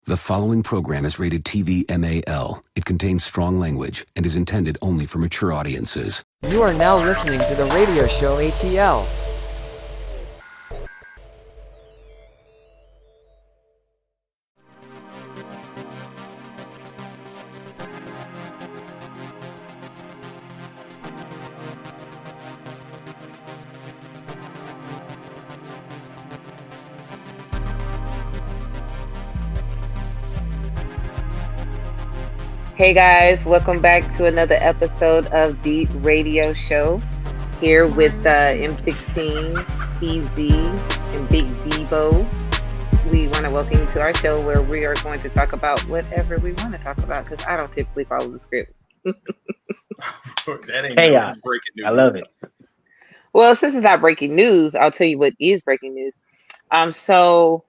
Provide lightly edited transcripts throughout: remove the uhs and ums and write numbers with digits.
The following program is rated TV MAL. It contains strong language and is intended only for mature audiences. You are now listening to the radio show ATL. Hey guys, welcome back to another episode of the radio show. Here with M16, PZ, and Big Debo. We want to welcome you to our show where we are going to talk about whatever we want to talk about because I don't typically follow the script. That ain't chaos. breaking news. I love it. Well, since it's not breaking news, I'll tell you what is breaking news. So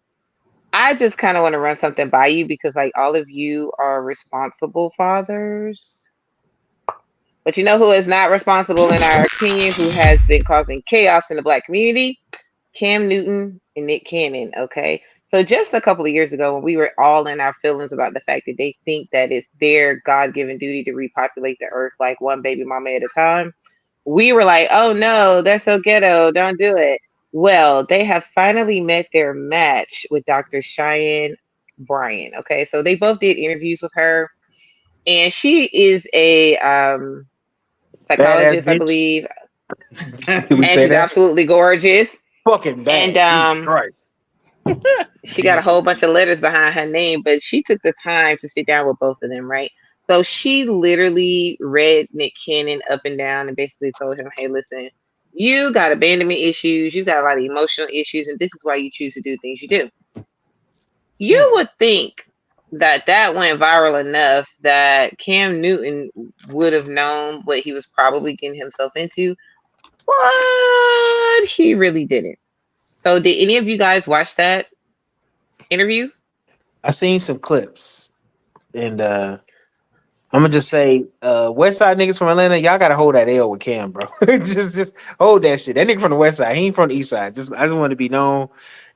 I just kind of want to run something by you because, like, all of you are responsible fathers. But you know who is not responsible, in our opinion, who has been causing chaos in the Black community? Cam Newton and Nick Cannon, okay? So just a couple of years ago, when we were all in our feelings about the fact that they think that it's their God-given duty to repopulate the earth like one baby mama at a time, we were like, oh no, that's so ghetto, don't do it. Well, they have finally met their match with Dr. Cheyenne Bryant. Okay, so they both did interviews with her, and she is a psychologist, I believe, and she's absolutely gorgeous. Fucking bad. And Jesus Christ. she got a whole bunch of letters behind her name, but she took the time to sit down with both of them, right? So she literally read Nick Cannon up and down and basically told him, hey, listen, you got abandonment issues, you got a lot of emotional issues, and this is why you choose to do things you do. You would think that that went viral enough that Cam Newton would have known what he was probably getting himself into, but he really didn't. So did any of you guys watch that interview? I seen some clips, and I'm gonna just say, West Side niggas from Atlanta, y'all gotta hold that L with Cam, bro. just hold that shit. That nigga from the West Side, he ain't from the East Side. I just want to be known.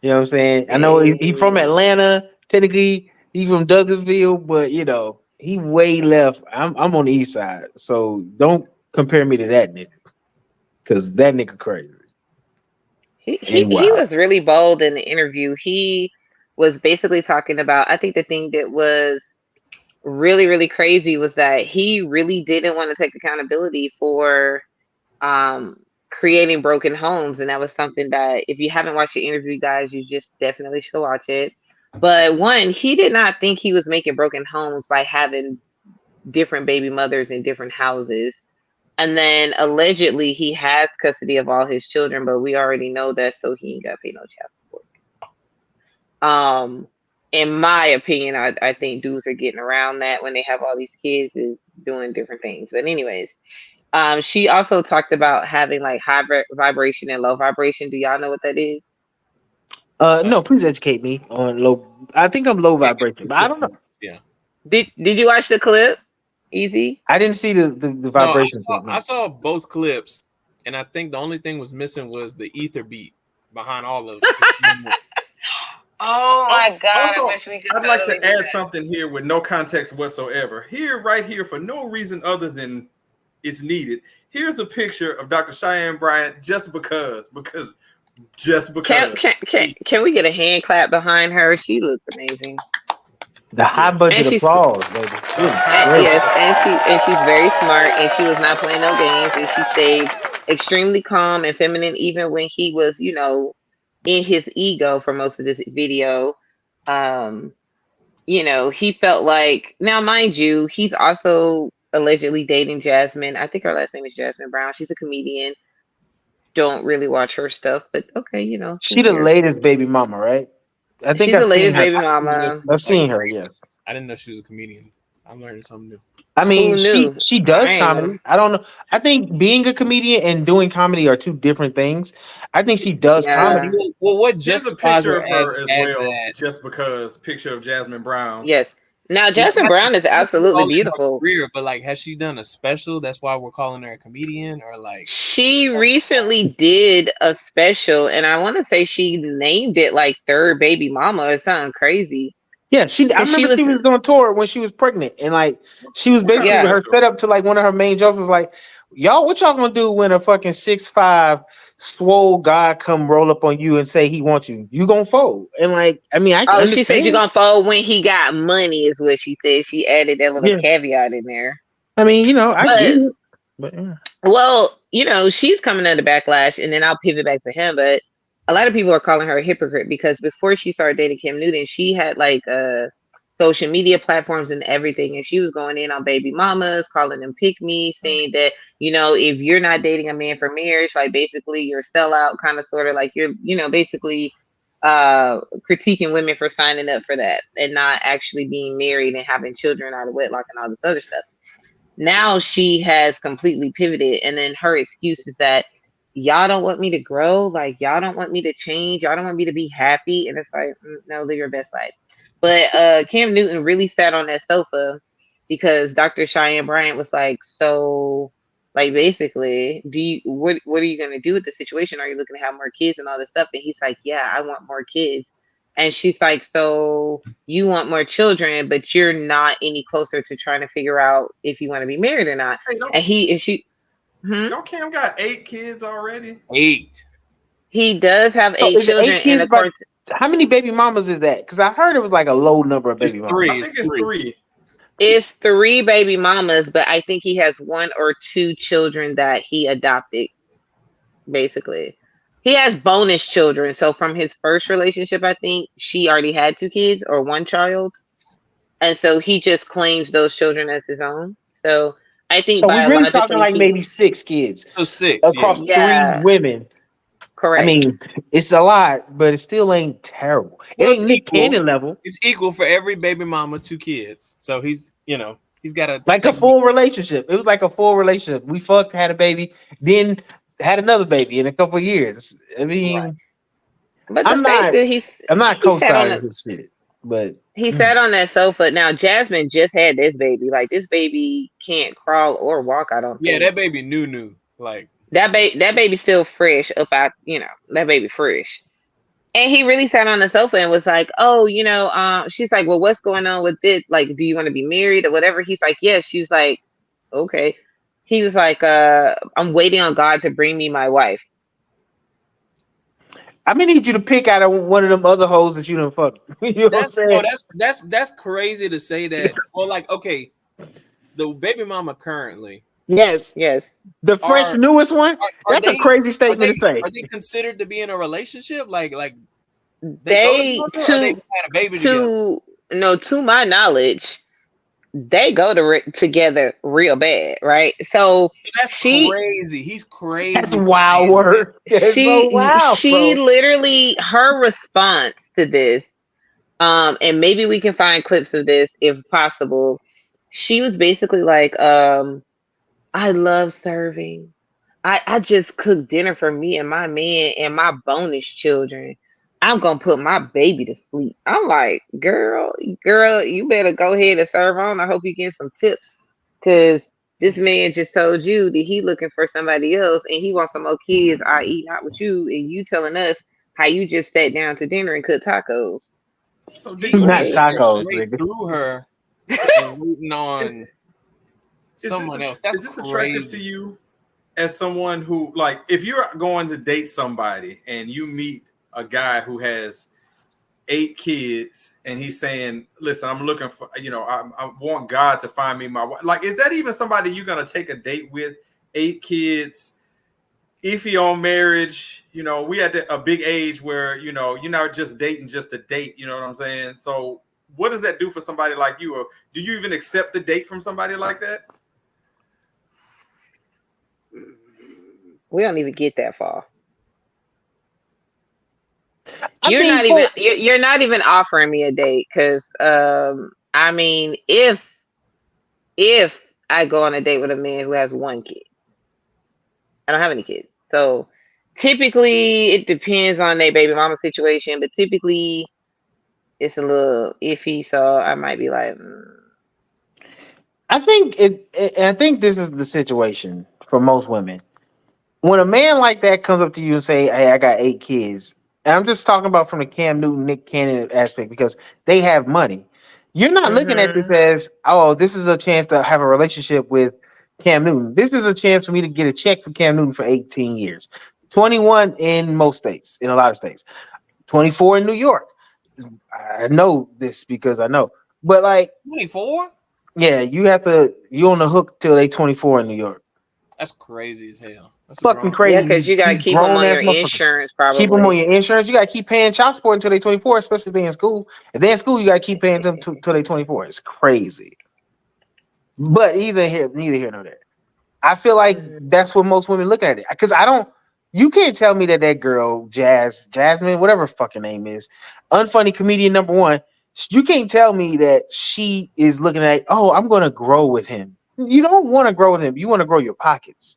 You know what I'm saying? I know he from Atlanta. Technically, he from Douglasville, but you know he way left. I'm on the East Side, so don't compare me to that nigga, because that nigga crazy. He was really bold in the interview. He was basically talking about, I think the thing that was really, really crazy was that he really didn't want to take accountability for creating broken homes. And that was something that, if you haven't watched the interview, guys, you just definitely should watch it. But one, he did not think he was making broken homes by having different baby mothers in different houses. And then allegedly he has custody of all his children, but we already know that, so he ain't got to pay no child support. In my opinion, I think dudes are getting around that when they have all these kids, is doing different things. But anyways, she also talked about having like high vibration and low vibration. Do y'all know what that is? No, please educate me on low. I think I'm low vibration, but I don't know. Yeah. Did you watch the clip? Easy. I didn't see the vibration. No, I saw both clips, and I think the only thing was missing was the ether beat behind all of it. Oh my God! Also, I'd like to add something here with no context whatsoever. Right here, for no reason other than it's needed. Here's a picture of Dr. Cheyenne Bryant just because. Can we get a hand clap behind her? She looks amazing. The high budget applause, baby. And she's very smart, and she was not playing no games, and she stayed extremely calm and feminine, even when he was, you know, in his ego for most of this video. You know, he felt like, now mind you, he's also allegedly dating Jasmine. I think her last name is Jasmine Brown. She's a comedian. Don't really watch her stuff, but okay, you know. She the latest baby mama, right? I think she's the latest baby mama. I've seen her, yes. I didn't know she was a comedian. I'm learning something new. I mean, she does comedy. I don't know. I think being a comedian and doing comedy are two different things. I think she does comedy. Well, what just a picture of her as well, just because picture of Jasmine Brown. Yes. Now, Jasmine Brown is absolutely beautiful. Career, but like, has she done a special? That's why we're calling her a comedian, or like she recently did a special, and I want to say she named it like Third Baby Mama or something crazy. Yeah, I remember she was on tour when she was pregnant, and like she was basically her setup to like one of her main jokes was like, "Y'all, what y'all gonna do when a fucking 6'5" swole guy come roll up on you and say he wants you? You gonna fold?" And like, I mean, I understand. She said you gonna fold when he got money, is what she said. She added that little caveat in there. I mean, you know, I get it, but well, you know, she's coming under backlash, and then I'll pivot back to him, but. A lot of people are calling her a hypocrite because before she started dating Cam Newton, she had like social media platforms and everything, and she was going in on baby mamas, calling them pick me, saying that, you know, if you're not dating a man for marriage, like basically you're a sellout, kind of sort of like you're, you know, basically critiquing women for signing up for that and not actually being married and having children out of wedlock and all this other stuff. Now she has completely pivoted, and then her excuse is that y'all don't want me to grow, like y'all don't want me to change, y'all don't want me to be happy, and it's like, no, live your best life. But Cam Newton really sat on that sofa because Dr. Cheyenne Bryant was like, so like basically, what are you gonna do with the situation? Are you looking to have more kids and all this stuff? And he's like, yeah, I want more kids. And she's like, so you want more children, but you're not any closer to trying to figure out if you want to be married or not. Hey, Don't Cam got 8 kids already? 8. He does have 8 children, and of course, how many baby mamas is that? Because I heard it was like a low number of baby mamas. I think it's 3. It's 3 baby mamas, but I think he has 1 or 2 children that he adopted. Basically, he has bonus children. So from his first relationship, I think she already had 2 kids or 1 child, and so he just claims those children as his own. So I think so we're really talking like maybe 6 kids. So 6 across 3 women. Correct. I mean, it's a lot, but it still ain't terrible. It ain't Nick Cannon level. It's equal for every baby mama 2 kids. So he's, you know, he's got a full relationship. It was like a full relationship. We fucked, had a baby, then had another baby in a couple of years. I mean, but I'm not co-signing this shit, but he sat on that sofa. Now Jasmine just had this baby. Like this baby can't crawl or walk. I don't think. Yeah, that baby new. Like that baby's still fresh up out, you know, that baby fresh. And he really sat on the sofa and was like, oh, you know, she's like, well, what's going on with this? Like, do you want to be married or whatever? He's like, yes. She's like, okay. He was like, I'm waiting on God to bring me my wife. I'm gonna need you to pick out of one of them other hoes that you done fuck. You know what I'm saying? That's crazy to say that. Well, like, okay, the baby mama currently. Yes. The fresh newest one. That's a crazy statement to say. Are they considered to be in a relationship? Like they just had a baby together? No, to my knowledge, they go together real bad, right? So that's crazy. He's crazy. That's wild word. She literally, her response to this, and maybe we can find clips of this if possible. She was basically like, I love serving. I just cook dinner for me and my man and my bonus children. I'm gonna put my baby to sleep. I'm like, girl, you better go ahead and serve on. I hope you get some tips, because this man just told you that he looking for somebody else and he wants some more kids, i.e. not with you, and you telling us how you just sat down to dinner and cooked tacos. So not tacos, nigga. Through her and rooting on someone else. That's is this attractive to you as someone who, like, if you're going to date somebody and you meet a guy who has 8 kids and he's saying, listen, I'm looking for, you know, I want God to find me my wife. Like, is that even somebody you're going to take a date with? 8 kids, iffy on marriage, you know, we at a big age where, you know, you're not just dating just to date, you know what I'm saying? So what does that do for somebody like you? Or do you even accept the date from somebody like that? We don't even get that far. You're not even offering me a date, because I mean, if I go on a date with a man who has 1 kid, I don't have any kids. So typically it depends on their baby mama situation, but typically it's a little iffy. So I might be like, I think I think this is the situation for most women. When a man like that comes up to you and say, hey, I got 8 kids, And I'm just talking about from the Cam Newton, Nick Cannon aspect because they have money. You're not looking at this as, oh, this is a chance to have a relationship with Cam Newton. This is a chance for me to get a check for Cam Newton for 18 years. 21 in most states, in a lot of states. 24 in New York. I know this because I know. But like 24? Yeah, you on the hook till they 24 in New York. That's crazy as hell. That's Fucking Yeah, crazy. because you gotta These keep them grown on ass your motherfuckers. insurance, Keep them on probably. your insurance. You gotta keep paying child support until they 24, especially if they're in school. If they're in school, you gotta keep paying them till they 24. It's crazy. But neither here nor there. I feel like that's what most women look at it. Because you can't tell me that girl, Jasmine, whatever fucking name is, unfunny comedian number one, you can't tell me that she is looking at, oh, I'm gonna grow with him. You don't want to grow with him. You want to grow your pockets.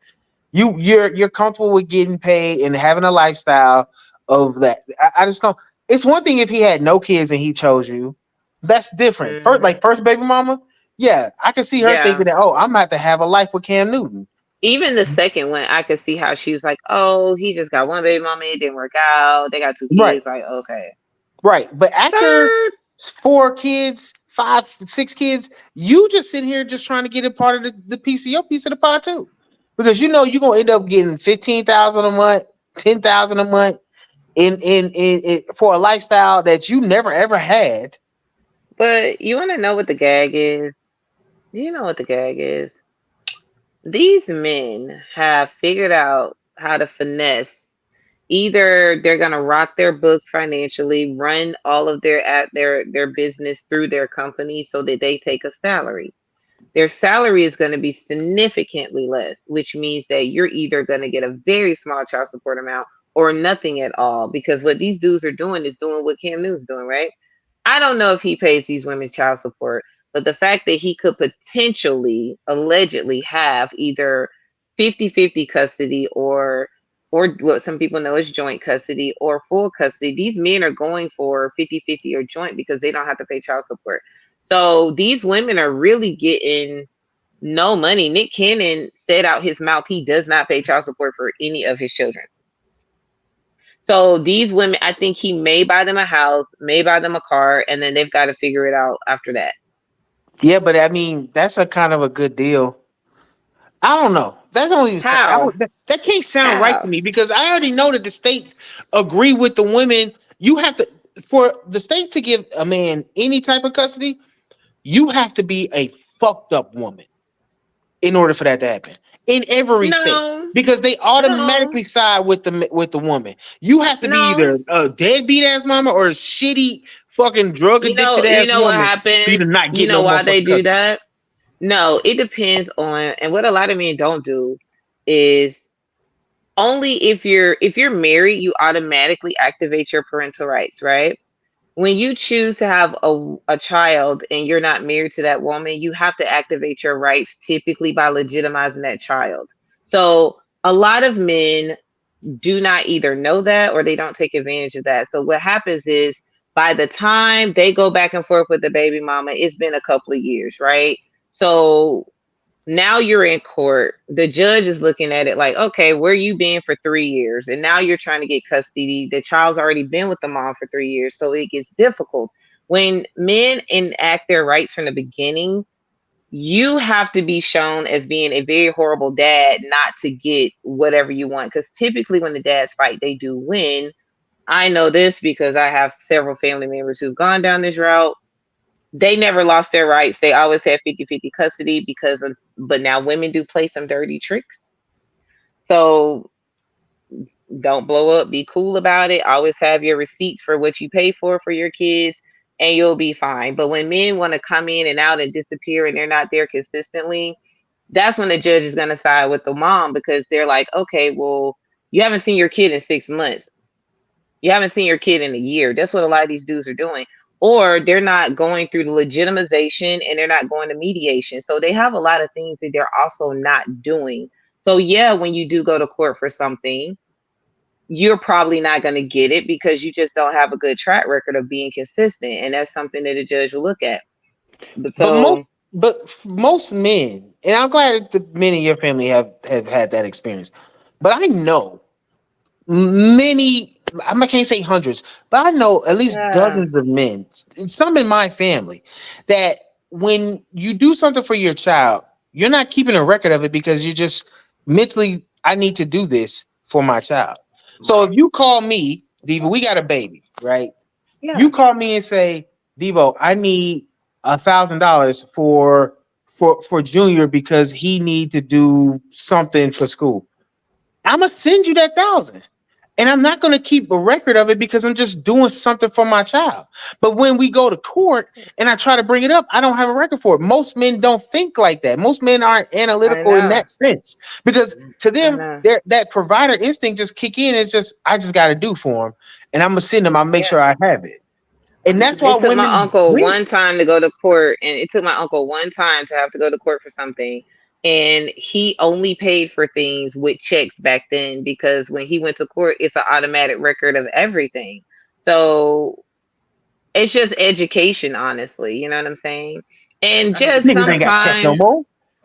You're comfortable with getting paid and having a lifestyle of that. I just don't. It's one thing if he had no kids and he chose you. That's different. First baby mama. Yeah, I can see her Yeah. thinking that. Oh, I'm about to have a life with Cam Newton. Even the second one, I could see how she was like, "Oh, he just got one baby mama. It didn't work out. They got two Right, kids. Like, okay." right. But after Third, 4 kids, 5, 6 kids, you just sit here just trying to get a part of the PCO piece of the pie too, because you know you're gonna end up getting 15,000 a month, 10,000 a month in for a lifestyle that you never ever had. but you want to know what the gag is? Do you know what the gag is? These men have figured out how to finesse. Either they're gonna rock their books financially, run all of their business through their company so that they take a salary. Their salary is going to be significantly less, which means that you're either going to get a very small child support amount or nothing at all. Because what these dudes are doing is doing what Cam Newton's doing, right? I don't know if he pays these women child support, but the fact that he could potentially, allegedly have either 50-50 custody or what some people know as joint custody or full custody, these men are going for 50-50 or joint because they don't have to pay child support. So these women are really getting no money. Nick Cannon said out his mouth he does not pay child support for any of his children. So these women, I think he may buy them a house, may buy them a car, and then they've got to figure it out after that. Yeah, but I mean that's a kind of a good deal. I don't know. That don't even How? that can't sound right to How? me because I already know that the states agree with the women. You have to for the state to give a man any type of custody, you have to be a fucked up woman in order for that to happen in every state No, because they no, automatically side with the woman. You have to be no. either a deadbeat ass mama or a shitty fucking drug addicted You ass know what woman for you happens? to not You get no know why they motherfucking do custody. that? No, it depends on, and what a lot of men don't do is only if you're married, you automatically activate your parental rights, right? When you choose to have a child and you're not married to that woman, you have to activate your rights typically by legitimizing that child. So a lot of men do not either know that or they don't take advantage of that. So what happens is by the time they go back and forth with the baby mama, it's been a couple of years, right? So now you're in court. The judge is looking at it like, okay, where you been for 3 years? And now you're trying to get custody. The child's already been with the mom for 3 years. So it gets difficult. When men enact their rights from the beginning, you have to be shown as being a very horrible dad not to get whatever you want. Because typically when the dads fight, they do win. I know this because I have several family members who've gone down this route. They never lost their rights. They always had 50-50 custody but now women do play some dirty tricks. So don't blow up. Be cool about it. Always have your receipts for what you pay for your kids, and you'll be fine. But when men want to come in and out and disappear and they're not there consistently, that's when the judge is going to side with the mom because they're like, okay, well, you haven't seen your kid in 6 months. You haven't seen your kid in a year. That's what a lot of these dudes are doing. Or they're not going through the legitimization and they're not going to mediation. So they have a lot of things that they're also not doing. So, yeah, when you do go to court for something, you're probably not going to get it because you just don't have a good track record of being consistent. And that's something that a judge will look at. But But so, most men, and I'm glad that the men in your family have had that experience. But I know many I can't say hundreds, but I know at least dozens of men, some in my family, that when you do something for your child, you're not keeping a record of it because you're just mentally, I need to do this for my child. So if you call me, Diva, we got a baby, right? You call me and say, Devo, I need $1,000 for Junior because he need to do something for school. I'm gonna send you that 1,000. And I'm not going to keep a record of it because I'm just doing something for my child. But when we go to court and I try to bring it up, I don't have a record for it. Most men don't think like that. Most men aren't analytical in that sense because to them, that provider instinct just kick in. It's just, I just got to do for them. And I'm going to send them. I'll make sure I have it. And that's why it took my uncle win. one time to go to court, and it took my uncle one time to have to go to court for something. And he only paid for things with checks back then because when he went to court, it's an automatic record of everything. So it's just education, honestly. You know what I'm saying? And just Niggas ain't got checks no sometimes more.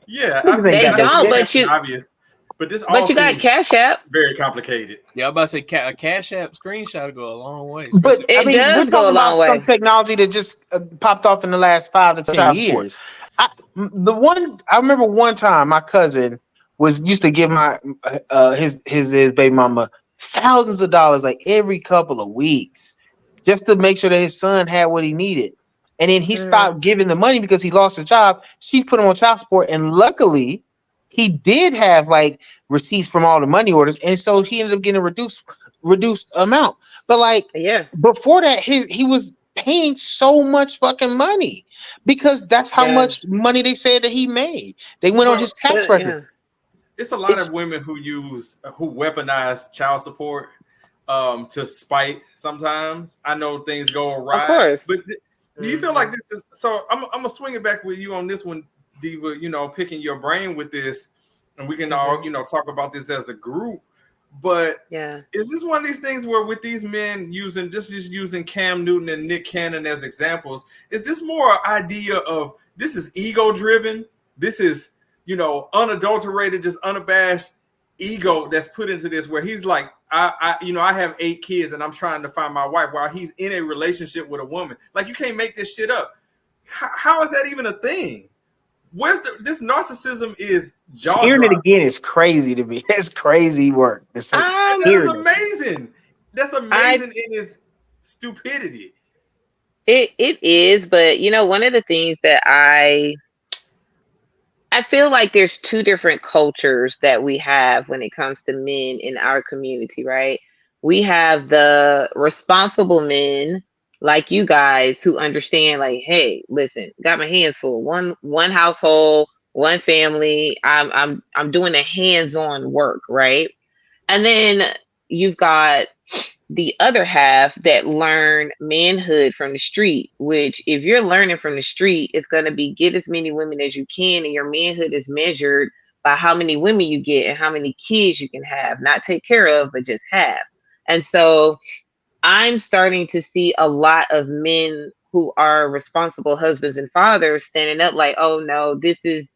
Yeah, Niggas ain't they got no don't, checks. but obvious. But this all but you got seems Cash App. very complicated. Yeah, I'm about to say a Cash App screenshot will go a long way. But I It mean, we're does go a talking about long some way. technology that just popped off in the last 5 to 10 years. I remember one time my cousin used to give my his baby mama thousands of dollars like every couple of weeks just to make sure that his son had what he needed. And then he stopped giving the money because he lost a job. She put him on child support, and luckily he did have like receipts from all the money orders, and so he ended up getting a reduced amount. But like before that, he was paying so much fucking money because that's how much money they said that he made. They went on his tax record. It's a lot of women who weaponize child support to spite. Sometimes I know things go awry, of course. But do you feel like this is so? I'm gonna swing it back with you on this one, Diva. You know, picking your brain with this, and we can all talk about this as a group. But is this one of these things where with these men using Cam Newton and Nick Cannon as examples, is this more an idea of this is ego driven? This is, unadulterated, just unabashed ego that's put into this where he's like, I have 8 kids and I'm trying to find my wife while he's in a relationship with a woman. Like, you can't make this shit up. How is that even a thing? This narcissism is jaw hearing it dropping. again is crazy to me. It's crazy work. That's amazing. That's amazing in its stupidity. It is, but one of the things that I feel like there's 2 different cultures that we have when it comes to men in our community, right? We have the responsible men like you guys who understand, like, hey, listen, got my hands full. One household, one family. I'm doing the hands-on work, right? And then you've got the other half that learn manhood from the street, which if you're learning from the street, it's going to be get as many women as you can. And your manhood is measured by how many women you get and how many kids you can have, not take care of, but just have. And so I'm starting to see a lot of men who are responsible husbands and fathers standing up like, oh no, this is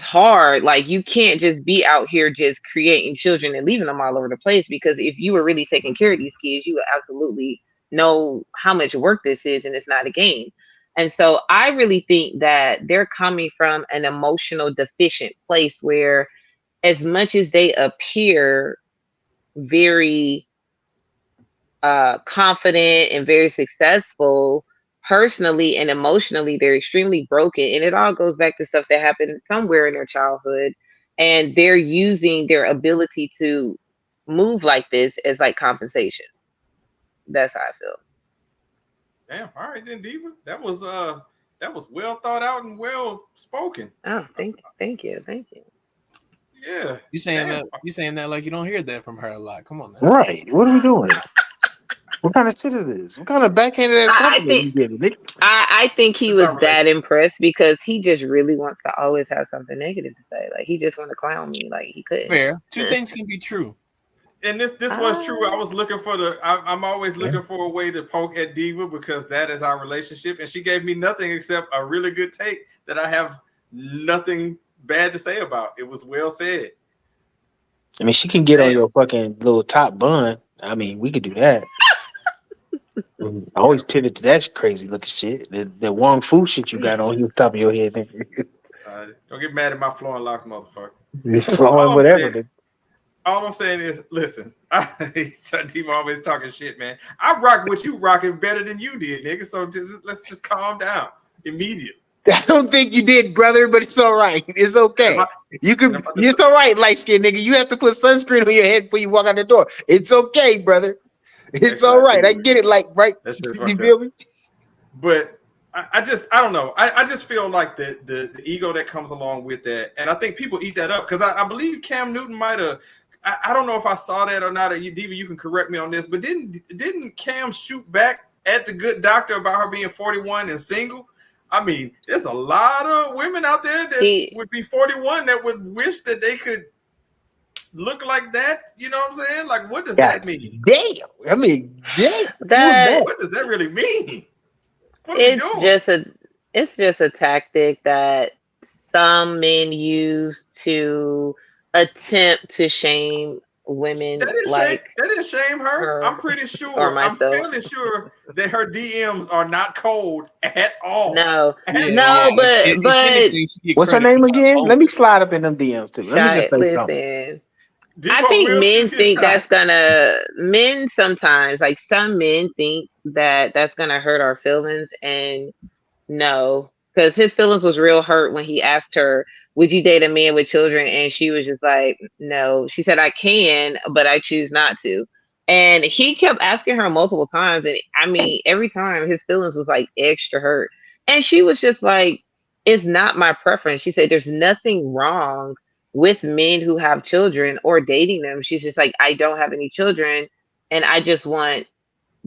hard. Like, you can't just be out here just creating children and leaving them all over the place, because if you were really taking care of these kids, you would absolutely know how much work this is, and it's not a game. And so I really think that they're coming from an emotional deficient place where, as much as they appear very confident and very successful, personally and emotionally, they're extremely broken. And it all goes back to stuff that happened somewhere in their childhood. And they're using their ability to move like this as like compensation. That's how I feel. Damn. All right then, Diva. That was well thought out and well spoken. Oh, thank you. Yeah. You saying that like you don't hear that from her a lot. Come on now. Right. What are we doing? What kind of shit is this? What kind of backhanded ass compliment you getting, Nick? I think he was that impressed because he just really wants to always have something negative to say. Like, he just want to clown me like he could. Fair. 2 things can be true. And this was true. I was looking for I'm always looking for a way to poke at Diva because that is our relationship. And she gave me nothing except a really good take that I have nothing bad to say about. It was well said. I mean, she can get on your fucking little top bun. I mean, we could do that. I always pivoted to that crazy looking shit. The Wong Fu shit you got on the top of your head, nigga. Don't get mad at my flowing locks, motherfucker. Flowing whatever. All I'm saying is, listen, Steve always talking shit, man. I rock what you rocking better than you did, nigga. So let's just calm down immediately. I don't think you did, brother, but it's all right. It's okay. It's all right, light skinned nigga. You have to put sunscreen on your head before you walk out the door. It's okay, brother. It's all right. I get it, like right. You feel me? But I don't know. I just feel like the ego that comes along with that, and I think people eat that up because I believe Cam Newton might have. I don't know if I saw that or not. Or Diva, you can correct me on this. But didn't Cam shoot back at the Good Doctor about her being 41 and single? I mean, there's a lot of women out there that would be 41 that would wish that they could look like that. You know what I'm saying? Like, what does that mean? Damn. I mean, damn. What does that really mean? It's just a tactic that some men use to attempt to shame women. That didn't shame her. I'm pretty sure. I'm fairly sure that her DMs are not cold at all. But what's her name again? Let me slide up in them DMs too. Let me just say something. I think men think men sometimes, like some men think that that's gonna hurt our feelings, and no, because his feelings was real hurt when he asked her, would you date a man with children? And she was just like, no. She said, I can, but I choose not to. And he kept asking her multiple times, and I mean, every time his feelings was like extra hurt, and she was just like, it's not my preference. She said, there's nothing wrong with men who have children or dating them. She's just like, I don't have any children, and I just want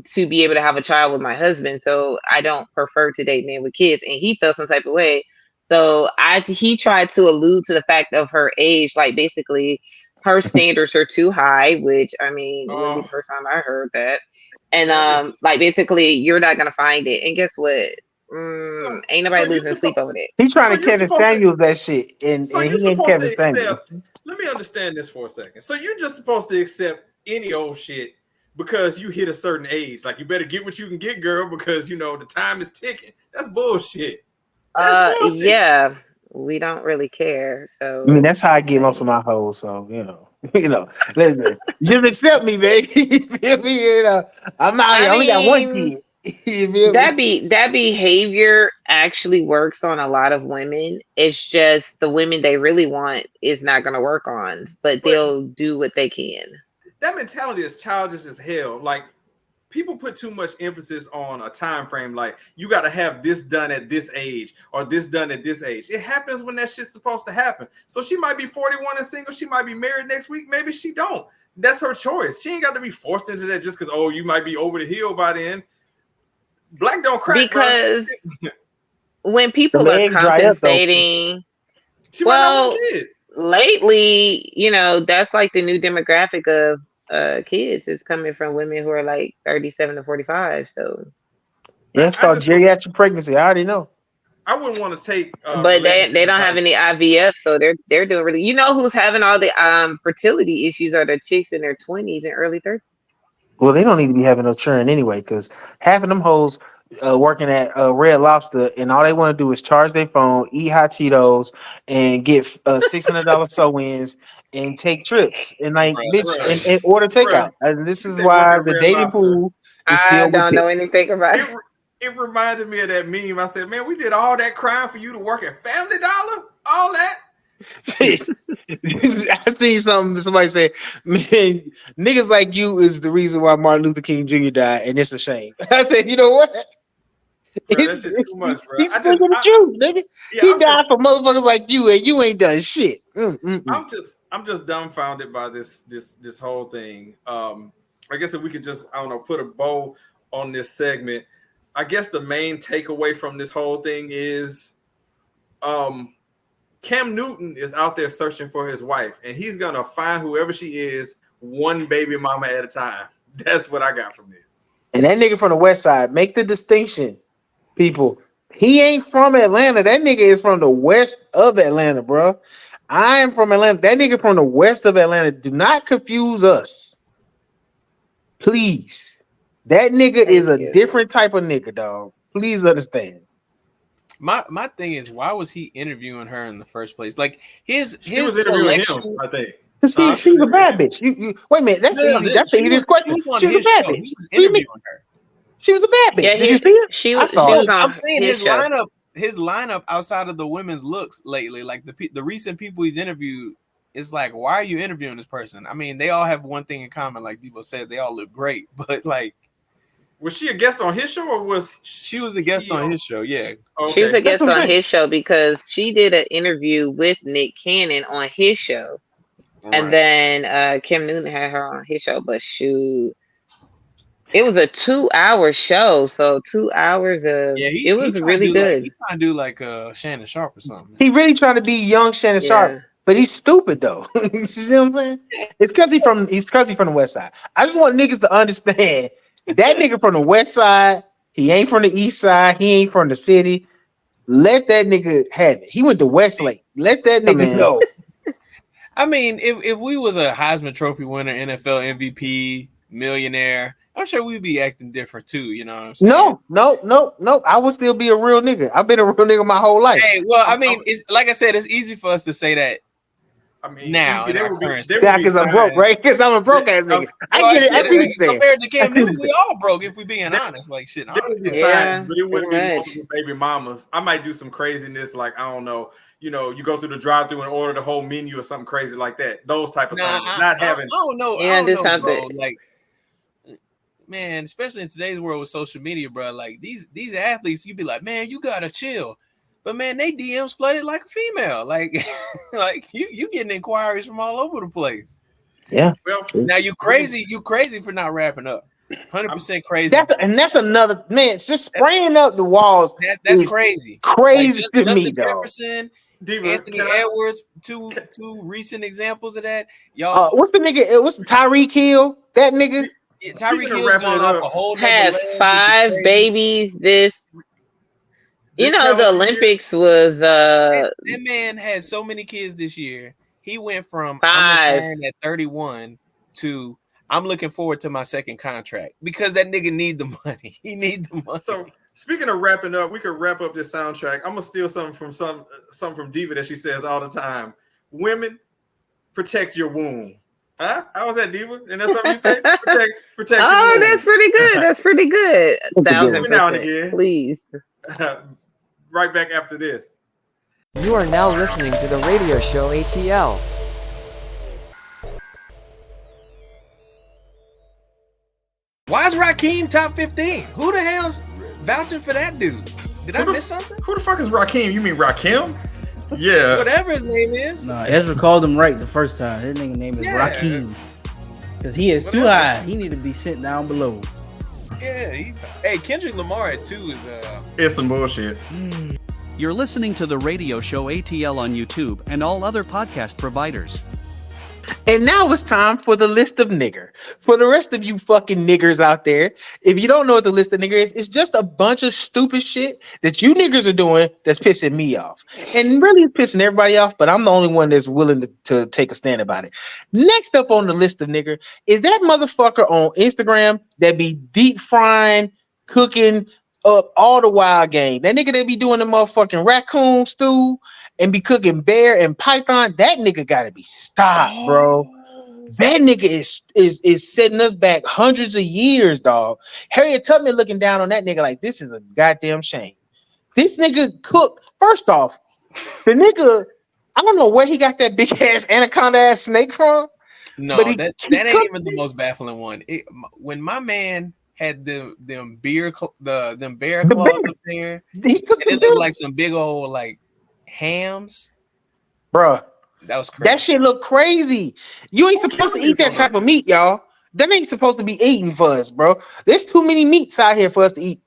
to be able to have a child with my husband. So I don't prefer to date men with kids. And he felt some type of way. So he tried to allude to the fact of her age, like basically her standards are too high, which I mean, really the first time I heard that. And like basically you're not gonna find it. And guess what? Ain't nobody losing sleep over that. He's trying to Kevin Samuels that shit, and he ain't Kevin Samuels. Let me understand this for a second. So you're just supposed to accept any old shit because you hit a certain age. Like, you better get what you can get, girl, because you know the time is ticking. That's bullshit. Yeah, we don't really care. So I mean, that's how I get most of my hoes. So listen, just accept me, baby. You feel me? You know, I'm out here. I only got one kid. That behavior actually works on a lot of women. It's just the women they really want is not going to work on, but they'll do what they can. That mentality is childish as hell. Like, people put too much emphasis on a time frame. Like, you got to have this done at this age or this done at this age. It happens when that shit's supposed to happen. So she might be 41 and single. She might be married next week. Maybe she don't. That's her choice. She ain't got to be forced into that just because, you might be over the hill by then. Black don't crack, because when people are compensating, she might not want kids. Lately, that's like the new demographic of kids is coming from women who are like 37 to 45. So that's called geriatric pregnancy. I already know. I wouldn't want to take, but they don't have any IVF, so they're doing really. You know who's having all the fertility issues are the chicks in their 20s and early 30s. Well, they don't need to be having no churn anyway, because half of them hoes working at Red Lobster, and all they want to do is charge their phone, eat hot Cheetos, and get $600 sew-ins and take trips and and order takeout. And this is why the dating pool is filled with I don't know anything about it. It reminded me of that meme. I said, man, we did all that crime for you to work at Family Dollar? All that? I seen somebody say, man, niggas like you is the reason why Martin Luther King Jr. died, and it's a shame. I said, you know what? Bro, that's just too much, bro. He's speaking the truth, nigga. He died for motherfuckers like you, and you ain't done shit. I'm just dumbfounded by this whole thing. I guess if we could just, put a bow on this segment. I guess the main takeaway from this whole thing is Cam Newton is out there searching for his wife, and he's gonna find whoever she is, one baby mama at a time. That's what I got from this. And that nigga from the West Side, make the distinction, people. He ain't from Atlanta. That nigga is from the west of Atlanta, bro. I am from Atlanta. That nigga from the west of Atlanta. Do not confuse us. Please. That nigga is a you. different type of nigga, dog. Please understand. My thing is, why was he interviewing her in the first place? Like his was interviewing selection. him, I think. She's a bad bitch. You wait a minute. That's easy. That's the easiest question. She was a bad bitch. He was interviewing her. She was a bad bitch. Yeah, Did you see it? She I was saw it. on I'm saying his show. his lineup outside of the women's looks lately, like the recent people he's interviewed, it's like, why are you interviewing this person? I mean, they all have one thing in common, like Debo said, they all look great, but like, was she a guest on his show or was she was a guest on his show? Yeah, okay. She was a guest on his show because she did an interview with Nick Cannon on his show, and then Kim Newton had her on his show. But shoot, it was a 2-hour show, so 2 hours of it was really good. He's trying to do like Shannon Sharp or something. He really trying to be young Shannon Sharp, but he's stupid though. You see what I'm saying? It's because he's from the West Side. I just want niggas to understand that nigga from the West Side. He ain't from the East Side. He ain't from the city. Let that nigga have it. He went to Westlake. Let that nigga know. I mean, if we was a Heisman Trophy winner, NFL MVP, millionaire, I'm sure we'd be acting different too. You know what I'm saying? No. I would still be a real nigga. I've been a real nigga my whole life. Hey, well, I mean, it's like I said, it's easy for us to say that. I mean, now because I'm broke, right? Because I'm a broke ass nigga. I get it. I see what you're saying. Compared to Cam Newton, we all broke if we being honest. Like shit, there would be signs, but it wouldn't be multiple baby mamas. I might do some craziness, like I don't know. You know, you go through the drive-thru and order the whole menu or something crazy like that. Those type of signs. Not having. I don't know. Yeah, I don't know, bro. Like, man, especially in today's world with social media, bro. Like these athletes, you be like, man, you gotta chill. But man, they DMs flooded like a female. Like, like you getting inquiries from all over the place. Yeah. Well, now you crazy for not wrapping up. 100% crazy. That's another man. It's just spraying up the walls. That's crazy. Crazy like to me, Justin though. Jefferson, Anthony Edwards, two recent examples of that. Y'all, what's the nigga? What's the Tyreek Hill? That nigga. Tyreek Hill's going off a whole had 5 babies. You know, the Olympics was that man had so many kids this year. He went from 5. I'm retiring at 31 to I'm looking forward to my second contract because that nigga need the money. He need the money. So speaking of wrapping up, we could wrap up this soundtrack. I'm gonna steal something from Diva that she says all the time. Women, protect your womb. Huh? How was that, Diva? And that's something you say? Protect your womb. That's pretty good. That's pretty good. 1,000%. Now and again. Please. Right back after this. You are now listening to the radio show ATL. Why is Raheem top 15? Who the hell's vouching for that dude? Did I miss something? Who the fuck is Raheem? You mean Rakim? Yeah. Whatever his name is. No, Ezra called him right the first time. His nigga name is Raheem. Because he is too high. He need to be sent down below. Yeah. Hey, Kendrick Lamar at 2 is it's some bullshit. You're listening to the radio show ATL on YouTube and all other podcast providers. And now it's time for the list of nigger. For the rest of you fucking niggers out there, if you don't know what the list of nigger is, it's just a bunch of stupid shit that you niggers are doing that's pissing me off. And really it's pissing everybody off, but I'm the only one that's willing to take a stand about it. Next up on the list of nigger is that motherfucker on Instagram that be deep frying, cooking up all the wild game. That nigga that be doing the motherfucking raccoon stew and be cooking bear and python. That nigga gotta be stopped, bro. That nigga is setting us back hundreds of years, dog. Harriet Tubman looking down on that nigga like this is a goddamn shame. This nigga cooked. First off, the nigga, I don't know where he got that big ass anaconda ass snake from. No, but that ain't even the most baffling one. When my man had them bear claws up there, and it looked like some big old like hams, bruh. That was crazy. That shit look crazy. You ain't supposed to eat that type of meat, y'all. That ain't supposed to be eaten for us, bro. There's too many meats out here for us to eat.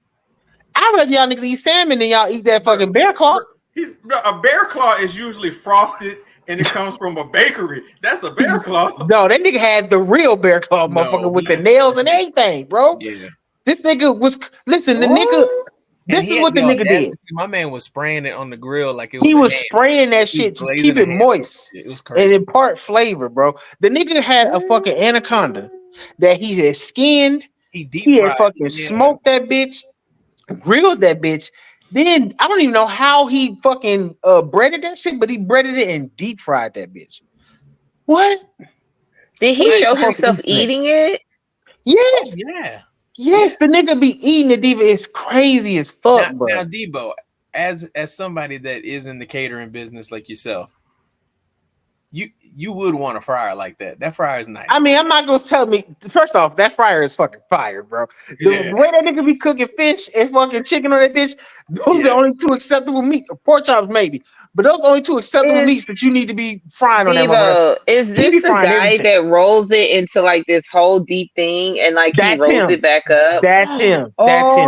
I'd rather y'all niggas eat salmon than y'all eat that fucking bear claw. A bear claw is usually frosted and it comes from a bakery. That's a bear claw. No, that nigga had the real bear claw, motherfucker, with the nails and everything, bro. Yeah. This nigga was the nigga. This is what the nigga did. My man was spraying it on the grill like it was. He was spraying that shit to keep it moist and impart flavor, bro. The nigga had a fucking anaconda that he had skinned. He had fucking smoked that bitch, grilled that bitch. Then I don't even know how he fucking breaded that shit, but he breaded it and deep fried that bitch. What? Did he show himself eating it? Yes. Yeah. Yes, the nigga be eating it, Diva. It's crazy as fuck, bro. Now, Debo, as somebody that is in the catering business like yourself, you would want a fryer like that. That fryer is nice. I mean, I'm not gonna tell me. First off, that fryer is fucking fire, bro. The way that nigga be cooking fish and fucking chicken on that bitch, those are the only two acceptable meats. Pork chops maybe, but those are the only two acceptable meats that you need to be frying on that motherfucker. Is this the guy that rolls it into like this whole deep thing and like he rolls it back up? That's him. That's him.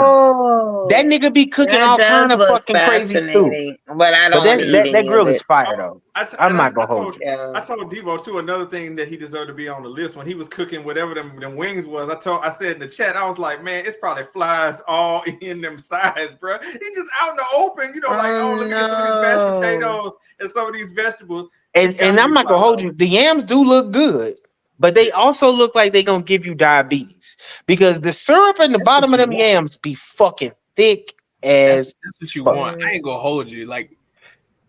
That nigga be cooking all kind of fucking crazy stew. But I don't want to eat that grill is fire though. I'm not gonna hold you. I told Devo too another thing that he deserved to be on the list when he was cooking whatever them wings was. I said in the chat, I was like, man, it's probably flies all in them sides, bro. He just out in the open, look at some of these mashed potatoes and some of these vegetables. And I'm not gonna hold you. The yams do look good, but they also look like they're gonna give you diabetes because the syrup in the bottom of them yams be fucking thick as. That's what you want. I ain't gonna hold you. Like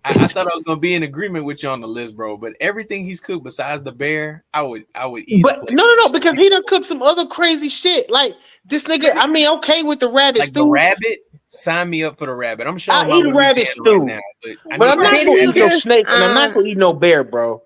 I thought I was gonna be in agreement with you on the list, bro. But everything he's cooked besides the bear, I would eat. But no, because he done cooked some other crazy shit. Like this nigga, I mean, okay with the rabbit stew. The rabbit, sign me up for the rabbit. I'm sure I'll eat a rabbit stew, right now, but I'm not gonna eat no snake, and I'm not gonna eat no bear, bro.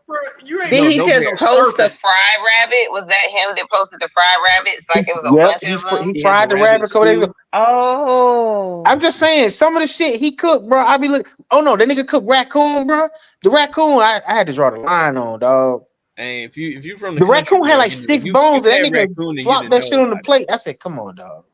Did he just post the fried rabbit? Was that him that posted the fried rabbits? Like it was a bunch of them. He fried the rabbit. Oh, I'm just saying, some of the shit he cooked, bro. I be looking. Oh no, that nigga cooked raccoon, bro. The raccoon, I had to draw the line on, dog. And if you from the raccoon had like 6 bones, and that nigga flopped that shit on the plate. I said, "Come on, dog."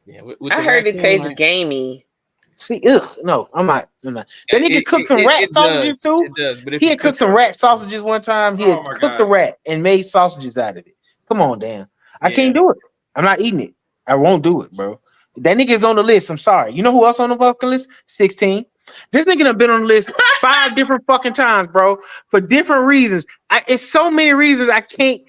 Yeah, I heard it tastes gamey. See, no, I'm not. That nigga cooked some rat sausages too. It does, but he had cooked some rat sausages one time. He had cooked the rat and made sausages out of it. Come on, Dan. I can't do it. I'm not eating it. I won't do it, bro. That nigga's on the list. I'm sorry. You know who else on the fucking list? 16. This nigga done been on the list 5 different fucking times, bro, for different reasons. It's so many reasons I can't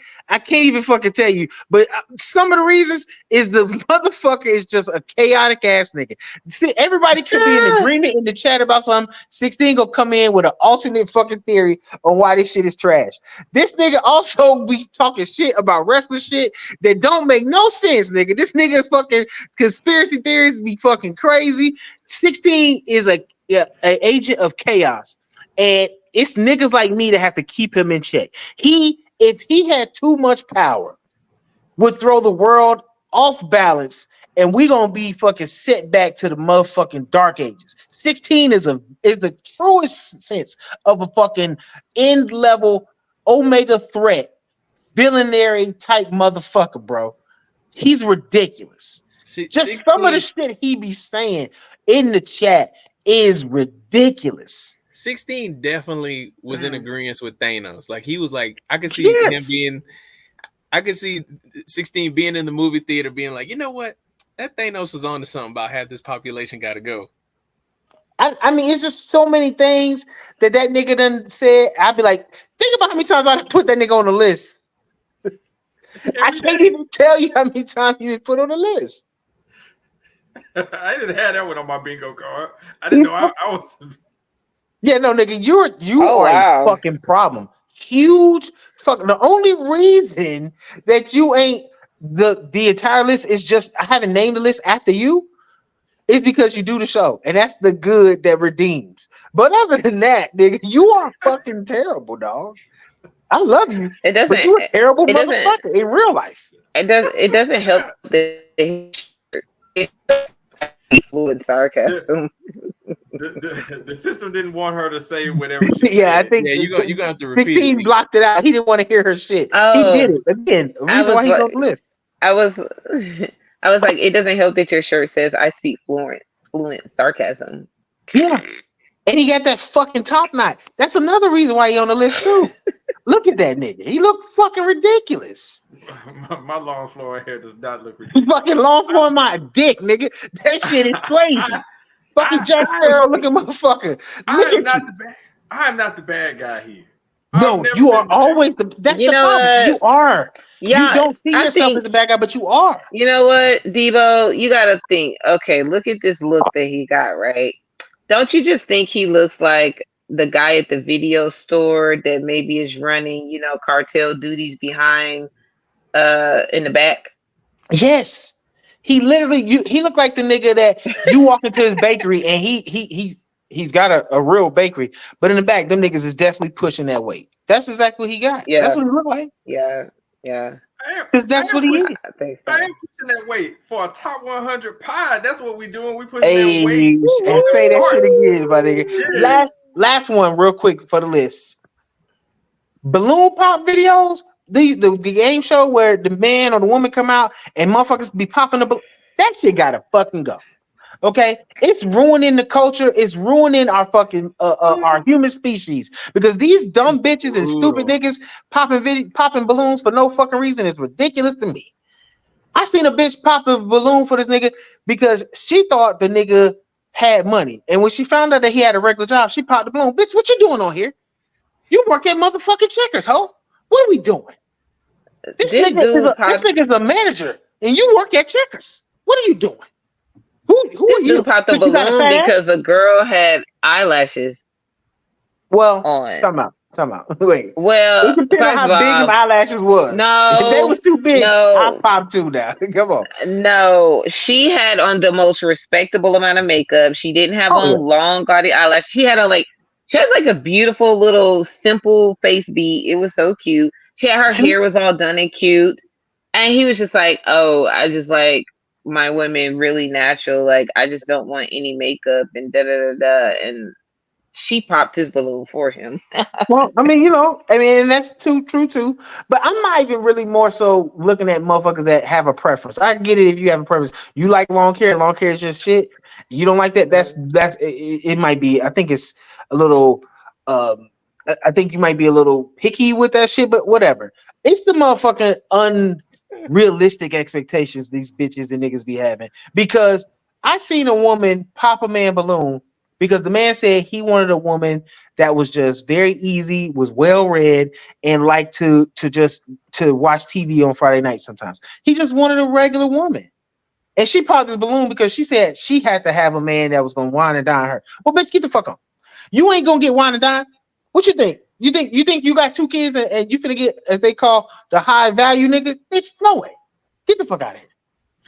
even fucking tell you. But some of the reasons is the motherfucker is just a chaotic ass nigga. See, everybody could be in agreement in the chat about something. 16 gonna come in with an alternate fucking theory on why this shit is trash. This nigga also be talking shit about wrestling shit that don't make no sense, nigga. This nigga's fucking conspiracy theories be fucking crazy. 16 is a agent of chaos, and it's niggas like me that have to keep him in check. If he had too much power, would throw the world off balance, and we gonna be fucking set back to the motherfucking dark ages. 16 is the truest sense of a fucking end level omega threat, billionaire type motherfucker, bro. He's ridiculous. Just 16, some of the shit he be saying in the chat is ridiculous. 16 definitely was in agreement with Thanos. Like he was like, I could see him being, I could see 16 being in the movie theater being like, you know what? That Thanos was on to something about how this population got to go. I mean, it's just so many things that nigga done said. I'd be like, think about how many times I put that nigga on the list. I can't even tell you how many times you put on the list. I didn't have that one on my bingo card. I didn't know I was. Yeah, no, nigga, you are a fucking problem. Huge fucking. The only reason that you ain't the entire list is just I haven't named the list after you is because you do the show, and that's the good that redeems. But other than that, nigga, you are fucking terrible, dog. I love you, but you're a terrible motherfucker in real life. It doesn't help that fluid sarcasm. The system didn't want her to say whatever she said. Yeah, I think you're gonna have to repeat 16 blocked it out. He didn't want to hear her shit. He did it again. The reason why he's on the list. I was like, it doesn't help that your shirt says I speak fluent sarcasm. Yeah. And he got that fucking top knot. That's another reason why he on the list too. Look at that nigga. He look fucking ridiculous. My long flowing hair does not look ridiculous. Fucking long flowing my dick, nigga. That shit is crazy. Fucking Jack Sparrow looking motherfucker. Look at you. I am not the bad guy here. No, you are always the. That's the problem. You are. Yeah, you don't see yourself as the bad guy, but you are. You know what, Debo? You gotta think. Okay, look at this look that he got. Right? Don't you just think he looks like the guy at the video store that maybe is running, cartel duties behind, in the back? Yes, he literally. He looked like the nigga that you walk into his bakery and he's got a real bakery, but in the back, them niggas is definitely pushing that weight. That's exactly what he got. Yeah. That's what he look like. Yeah. Because that's what he is. I ain't pushing that weight for a top 100 pie. That's what we doing. We pushing that weight. And say that shit again, my nigga. Yeah. Last one, real quick for the list. Balloon pop videos. The game show where the man or the woman come out and motherfuckers be popping the balloon. That shit gotta fucking go. Okay, it's ruining the culture. It's ruining our fucking our human species because these dumb bitches and stupid niggas popping balloons for no fucking reason is ridiculous to me. I seen a bitch pop a balloon for this nigga because she thought the nigga had money, and when she found out that he had a regular job, she popped the balloon. Bitch, what you doing on here? You work at motherfucking Checkers, ho? What are we doing? This nigga's a manager, and you work at Checkers. What are you doing? Who are you? Dude popped the balloon because a girl had eyelashes. Well, on. Time out. Wait. Well, it depends on how big them eyelashes was. No, if they was too big, I popped too now. Come on. No, she had on the most respectable amount of makeup. She didn't have long, gaudy eyelashes. She had she has like a beautiful little simple face beat. It was so cute. Her hair was all done and cute, and he was just like, "Oh, I just like my women really natural. Like I just don't want any makeup and da da da da." And she popped his balloon for him. Well, and that's true too. But I'm not even really more so looking at motherfuckers that have a preference. I get it if you have a preference. You like long hair is just shit. You don't like that. It might be. I think it's a little. I think you might be a little picky with that shit, but whatever. It's the motherfucking unrealistic expectations these bitches and niggas be having. Because I seen a woman pop a man balloon because the man said he wanted a woman that was just very easy, was well read, and liked to watch TV on Friday night sometimes. He just wanted a regular woman. And she popped this balloon because she said she had to have a man that was gonna wine and dine her. Well, bitch, get the fuck on. You ain't gonna get wine and dine. What you think? You think you got 2 kids and you finna get, as they call, the high value nigga? Bitch, no way. Get the fuck out of here.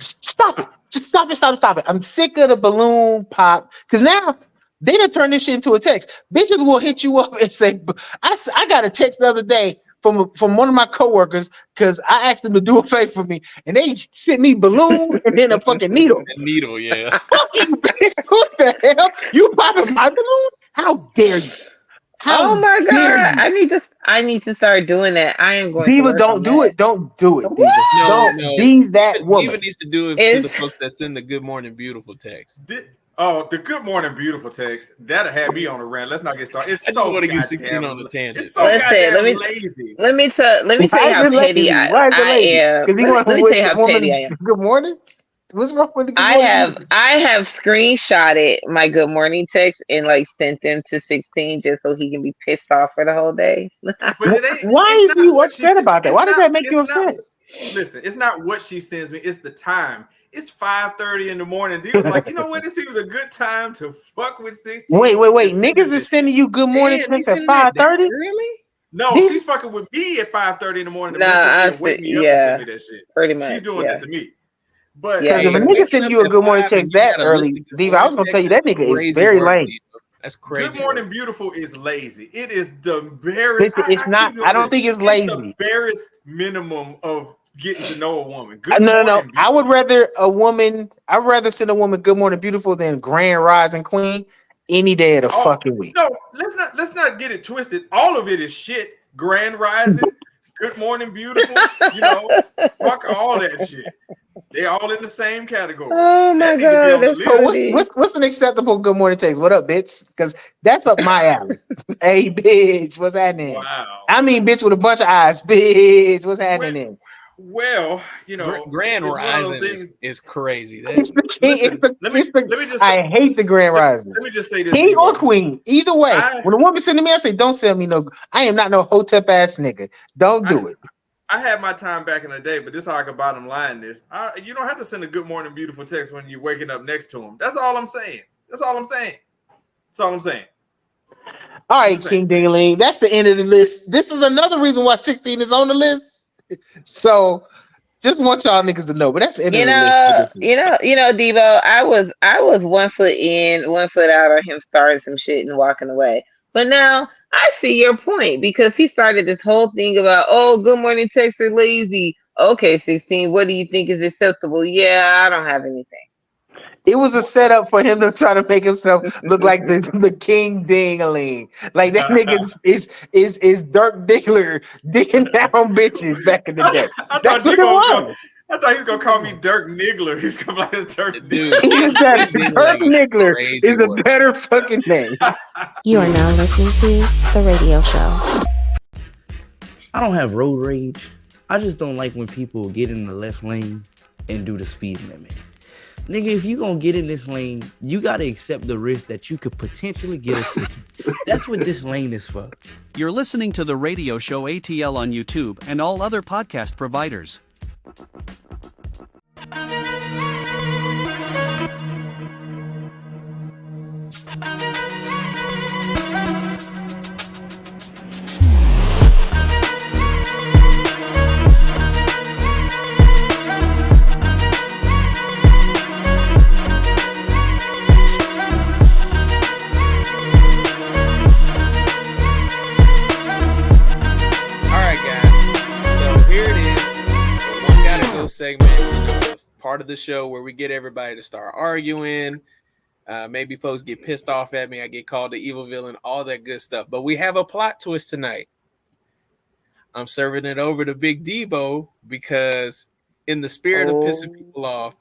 Stop it. Just stop it. I'm sick of the balloon pop. Because now they done turn this shit into a text. Bitches will hit you up and say, I got a text the other day from one of my coworkers because I asked them to do a favor for me, and they sent me balloon and then a fucking needle. A needle, yeah. Fucking bitch, what the hell? You popping my balloon? How dare you? Oh my god! I need to start doing that. I am going. Diva, don't do it. Don't do it, Diva. Don't be that woman. Diva needs to do it to the folks that send the "Good Morning Beautiful" text. The "Good Morning Beautiful" text that'll have me on a rant. Let's not get started. It's I just want to get 16 on the tangent. It's so goddamn lazy. Let me tell you how petty I am. Because he want to wish a woman good morning. What's wrong with the good morning? I have screenshotted my good morning text and sent them to 16 just so he can be pissed off for the whole day. Why is he upset about that? Why does that make you upset? Listen, it's not what she sends me, it's the time. It's 5:30 in the morning. He was like, you know what? This was a good time to fuck with 16. Wait. Niggas is sending you good morning text at 5:30? Really? No, she's fucking with me at 5:30 in the morning. Wake me up and send me that shit. Pretty much. She's doing that to me. But because if a nigga send you a good morning text that early, Diva, I was gonna tell you that nigga is very lame. That's crazy. Good Morning Beautiful is lazy. It is the barest. Listen, it's not. I don't think it's lazy. The barest minimum of getting to know a woman. No. I would rather I'd rather send a woman "Good Morning Beautiful" than "Grand Rising Queen" any day of the fucking week. No, let's not get it twisted. All of it is shit. Grand Rising, Good Morning Beautiful. Fuck all that shit. They all in the same category. Oh my god! What's an acceptable good morning text? What up, bitch? Because that's up my alley. Hey, bitch, what's happening? Wow. I mean, bitch with a bunch of eyes, bitch. What's happening? Well, you know, Grand it's one of Rising those things. is crazy. It's the king. Listen, let me just. I hate the Grand Rising. Let me just say this, King or Debo. queen, either way. When a woman send to me, I say, "Don't sell me no. I am not no hotep ass nigga. Don't do it." I had my time back in the day, but this is how I can bottom line this. You don't have to send a good morning, beautiful text when you're waking up next to him. That's all I'm saying. All right, King Dingaling. That's the end of the list. This is another reason why 16 is on the list. So just want y'all niggas to know. But that's the end of the list. Debo, I was 1 foot in, 1 foot out on him starting some shit and walking away. But now I see your point because he started this whole thing about, oh, good morning, texts are lazy. Okay, 16, what do you think is acceptable? Yeah, I don't have anything. It was a setup for him to try to make himself look like the King Dingaling. Like that nigga is Dirk Diggler digging down bitches back in the day. That's what it was. I thought he was gonna call me Dirk Niggler. He's gonna like Dirk Dude. Dirk Niggler is a better fucking name. You are now listening to The Radio Show. I don't have road rage. I just don't like when people get in the left lane and do the speed limit. Nigga, if you gonna get in this lane, you gotta accept the risk that you could potentially get a ticket. That's what this lane is for. You're listening to the radio show ATL on YouTube and all other podcast providers. Segment, part of the show where we get everybody to start arguing. Maybe folks get pissed off at me. I get called the evil villain, all that good stuff. But we have a plot twist tonight. I'm serving it over to Big Debo because in the spirit of pissing people off,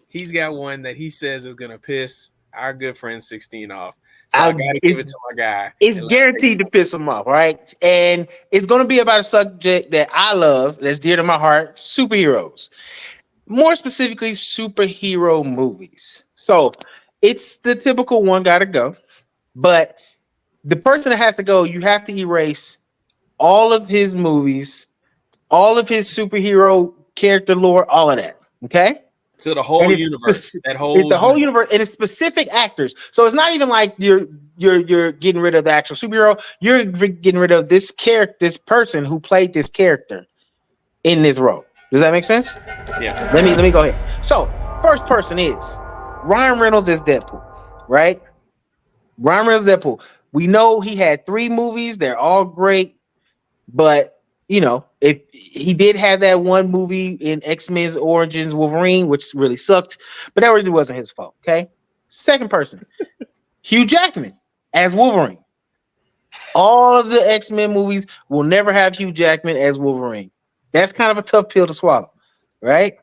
he's got one that he says is going to piss our good friend 16 off. So I gotta give it to my guy. It's guaranteed to piss him off, right? And it's going to be about a subject that I love, that's dear to my heart, superheroes. More specifically, superhero movies. So it's the typical one gotta go. But the person that has to go, you have to erase all of his movies, all of his superhero character lore, all of that. Okay? So the whole universe, the whole universe, and it's specific actors. So it's not even like you're getting rid of the actual superhero. You're getting rid of this character, this person who played this character in this role. Does that make sense? Yeah. Let me go ahead. So first person is Ryan Reynolds as Deadpool, right? Ryan Reynolds Deadpool. We know he had 3 movies. They're all great, but you know, if he did have that one movie in X-Men's Origins Wolverine, which really sucked, but that really wasn't his fault. Okay. Second person, Hugh Jackman as Wolverine. All of the X-Men movies will never have Hugh Jackman as Wolverine. That's kind of a tough pill to swallow, right?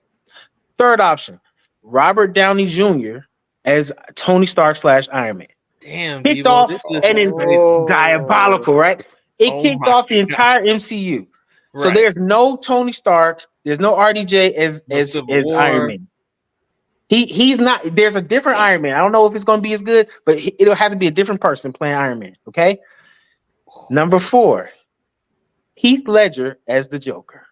Third option, Robert Downey Jr. as Tony Stark / Iron Man. Damn, kicked off, and it's diabolical, right? It kicked off the entire MCU. Right. So there's no Tony Stark, there's no RDJ as Iron Man. He's not. There's a different Iron Man. I don't know if it's going to be as good, but it'll have to be a different person playing Iron Man. Okay. Number 4, Heath Ledger as the Joker.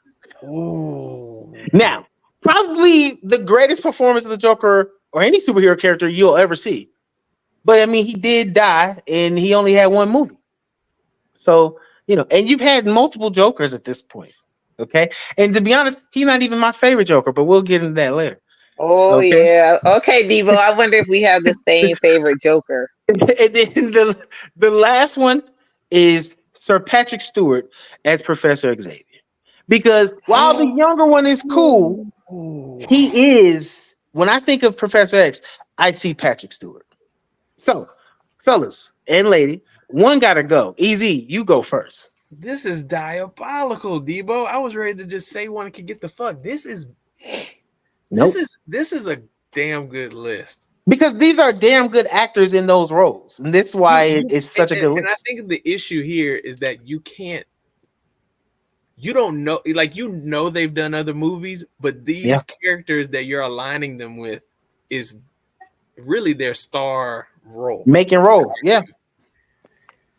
Ooh. Now, probably the greatest performance of the Joker or any superhero character you'll ever see. But I mean, he did die, and he only had 1 movie. So, you know, and you've had multiple Jokers at this point. Okay. And to be honest, he's not even my favorite Joker, but we'll get into that later. Oh, okay? Yeah. Okay, Devo. I wonder if we have the same favorite Joker. And then the last one is Sir Patrick Stewart as Professor Xavier. Because while the younger one is cool, he is, when I think of Professor X, I see Patrick Stewart. So, fellas and lady, one gotta go. Easy, you go first. This is diabolical, Debo. I was ready to just say one could get the fuck. This is a damn good list. Because these are damn good actors in those roles. And that's why it's such a good list. And I think the issue here is that you can't you don't know, like, they've done other movies, but these characters that you're aligning them with is really their star role. Making role, yeah.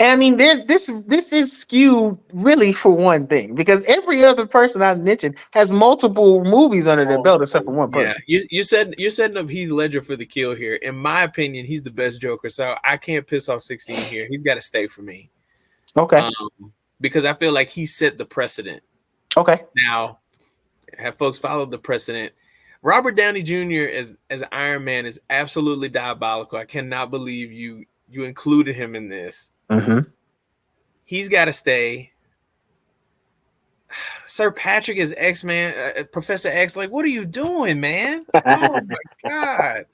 And I mean, this is skewed really for one thing, because every other person I mentioned has multiple movies under their belt except for one person. You're setting up Heath Ledger for the kill here. In my opinion, he's the best Joker, so I can't piss off 16 here. He's got to stay for me. Okay. Because I feel like he set the precedent. Okay. Now, have folks followed the precedent? Robert Downey Jr. as Iron Man is absolutely diabolical. I cannot believe you included him in this. Mm-hmm. He's got to stay. Sir Patrick is X-Man, Professor X. Like, what are you doing, man? Oh my god!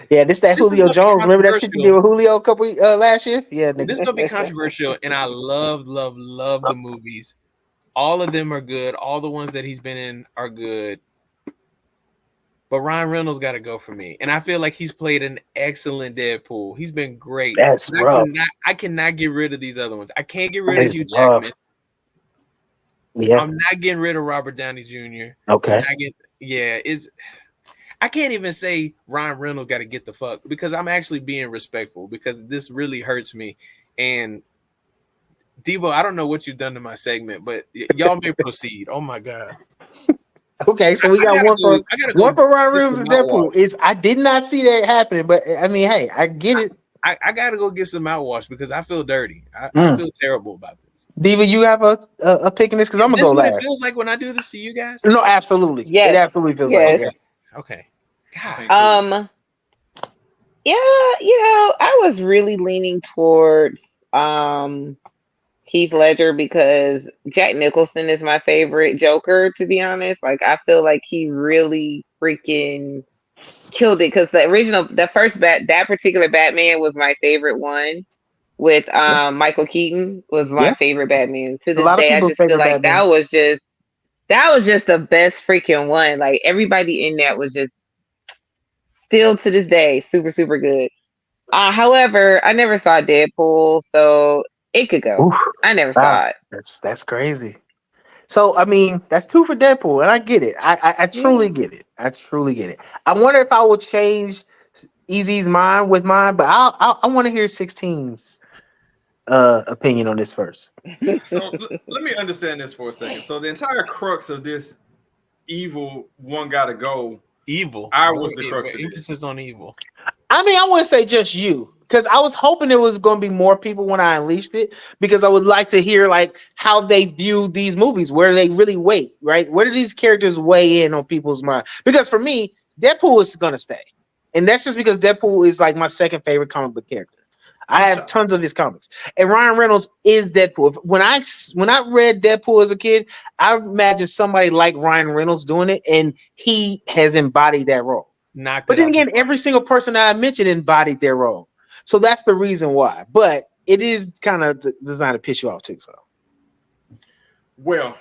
Yeah, this Julio Jones. Remember that shit you did with Julio a couple last year? Yeah, nigga. This is gonna be controversial, and I love the movies. All of them are good. All the ones that he's been in are good. But Ryan Reynolds got to go for me. And I feel like he's played an excellent Deadpool. He's been great. That's rough. I cannot get rid of these other ones. I can't get rid of Hugh Jackman. Yeah. I'm not getting rid of Robert Downey Jr. Okay. I can't even say Ryan Reynolds got to get the fuck, because I'm actually being respectful, because this really hurts me. And Debo, I don't know what you've done to my segment, but y'all may proceed. Oh my God. Okay, so we got one for Ryan Reynolds and Deadpool. I did not see that happening, but I mean, hey, I get it. I gotta go get some mouthwash because I feel dirty. I feel terrible about this. Diva, you have a pick in this, because I'm gonna go last. It feels like when I do this to you guys. No, absolutely. Yes. It absolutely feels like it. Okay. God. Yeah, I was really leaning towards Heath Ledger, because Jack Nicholson is my favorite Joker, to be honest. Like, I feel like he really freaking killed it, because that particular Batman was my favorite one with Michael Keaton was my favorite Batman. To this day, I just feel like that was just the best freaking one. Like, everybody in that was just still to this day super, super good. However, I never saw Deadpool, so it could go. Oof, I never saw it. That's crazy. So I mean, that's 2 for Deadpool, and I get it. I truly get it. I truly get it. I wonder if I will change Easy's mind with mine, but I want to hear 16's opinion on this first. So let me understand this for a second. So the entire crux of this evil one gotta go. Evil. I was the crux of this. Emphasis on evil. I mean, I wouldn't say just you, because I was hoping there was going to be more people when I unleashed it, because I would like to hear like how they view these movies, where they really weight, right? Where do these characters weigh in on people's mind? Because for me, Deadpool is going to stay. And that's just because Deadpool is like my second favorite comic book character. I have tons of his comics. And Ryan Reynolds is Deadpool. When I read Deadpool as a kid, I imagined somebody like Ryan Reynolds doing it, and he has embodied that role. But then again, every single person that I mentioned embodied their role. So that's the reason why. But it is kind of designed to piss you off too. So, well,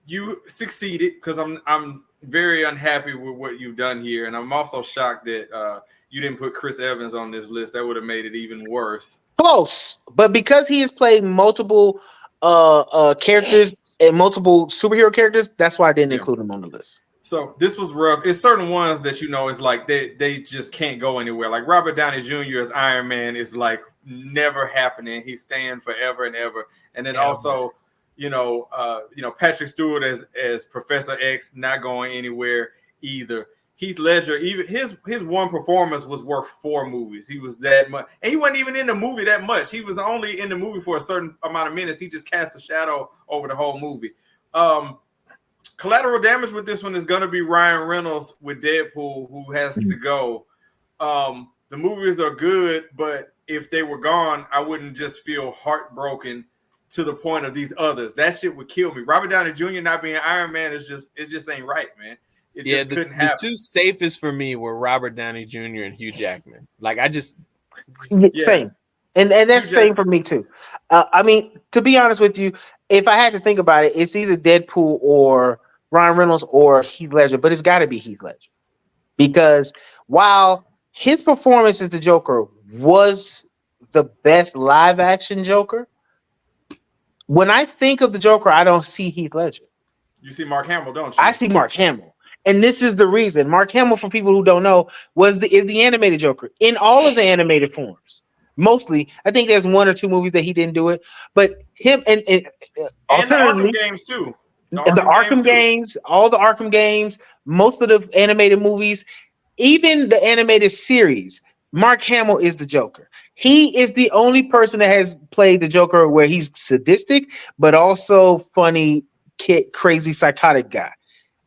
you succeeded, because I'm very unhappy with what you've done here, and I'm also shocked that you didn't put Chris Evans on this list. That would have made it even worse. Close, but because he has played multiple characters and multiple superhero characters, that's why I didn't include him on the list. So this was rough. It's certain ones that it's like they just can't go anywhere. Like Robert Downey Jr. as Iron Man is like never happening. He's staying forever and ever. And then also, Patrick Stewart as Professor X, not going anywhere either. Heath Ledger, even his one performance was worth 4 movies. He was that much, and he wasn't even in the movie that much. He was only in the movie for a certain amount of minutes. He just cast a shadow over the whole movie. Collateral damage with this one is going to be Ryan Reynolds with Deadpool, who has to go. The movies are good, but if they were gone, I wouldn't just feel heartbroken to the point of these others. That shit would kill me. Robert Downey Jr. not being Iron Man it just ain't right, man. It just couldn't happen. The 2 safest for me were Robert Downey Jr. and Hugh Jackman. Like, same. And that's same for me too. I mean, to be honest with you, if I had to think about it, it's either Deadpool or Ryan Reynolds or Heath Ledger, but it's got to be Heath Ledger, because while his performance as the Joker was the best live action Joker, when I think of the Joker, I don't see Heath Ledger. You see Mark Hamill, don't you? I see Mark Hamill. And this is the reason. Mark Hamill, for people who don't know, is the animated Joker in all of the animated forms. Mostly, I think there's 1 or 2 movies that he didn't do it, but him and the alternatively, Arkham games too. The Arkham games, all the Arkham games, most of the animated movies, even the animated series. Mark Hamill is the Joker. He is the only person that has played the Joker where he's sadistic, but also funny, crazy, psychotic guy.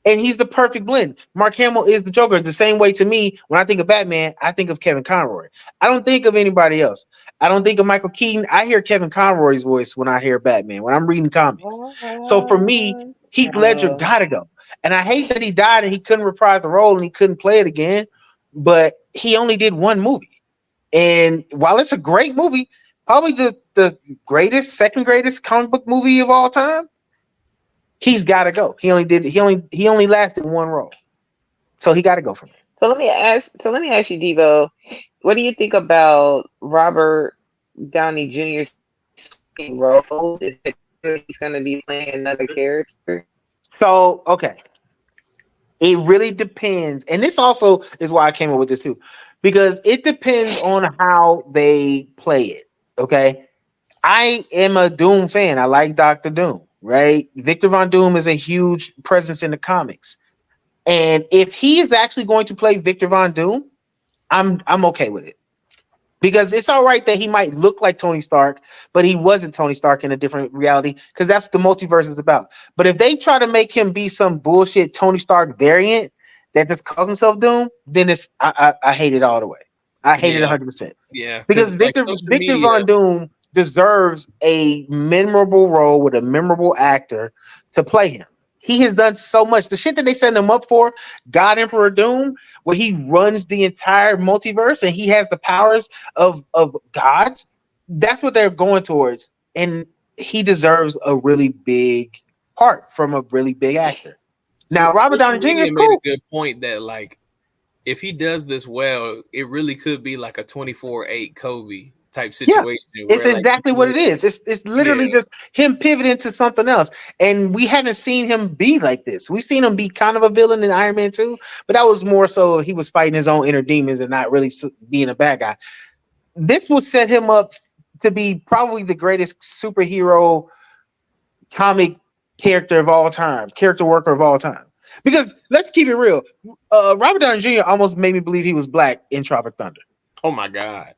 And he's the perfect blend. Mark Hamill is the Joker. The same way to me, when I think of Batman, I think of Kevin Conroy. I don't think of anybody else. I don't think of Michael Keaton. I hear Kevin Conroy's voice when I hear Batman, when I'm reading comics. So for me, Heath Ledger gotta go. And I hate that he died and he couldn't reprise the role and he couldn't play it again. But he only did 1 movie. And while it's a great movie, probably the greatest, second greatest comic book movie of all time, he's got to go. He only lasted 1 role, so he got to go from there. So let me ask you, Devo, what do you think about Robert Downey Jr.'s role? Is it he's going to be playing another character? So okay, it really depends, and this also is why I came up with this too, because it depends on how they play it. Okay, I am a Doom fan. I like Dr. Doom. Right, Victor Von Doom is a huge presence in the comics, and if he is actually going to play Victor Von Doom, I'm okay with it, because it's all right that he might look like Tony Stark, but he wasn't Tony Stark in a different reality, because that's what the multiverse is about. But if they try to make him be some bullshit Tony Stark variant that just calls himself Doom, then I hate it all the way. I hate it 100%. Yeah, because Victor Von Doom deserves a memorable role with a memorable actor to play him. He has done so much. The shit that they set him up for, God Emperor Doom, where he runs the entire multiverse and he has the powers of gods, that's what they're going towards. And he deserves a really big part from a really big actor. Now, Robert Downey Jr. is cool. Made a good point that, like, if he does this well, it really could be like a 24/8 Kobe type situation. Yeah, it's exactly what it is. It's literally just him pivoting to something else. And we haven't seen him be like this. We've seen him be kind of a villain in Iron Man 2, but that was more so he was fighting his own inner demons and not really being a bad guy. This will set him up to be probably the greatest superhero comic character of all time, character worker of all time. Because let's keep it real. Robert Downey Jr. almost made me believe he was black in Tropic Thunder. Oh my God.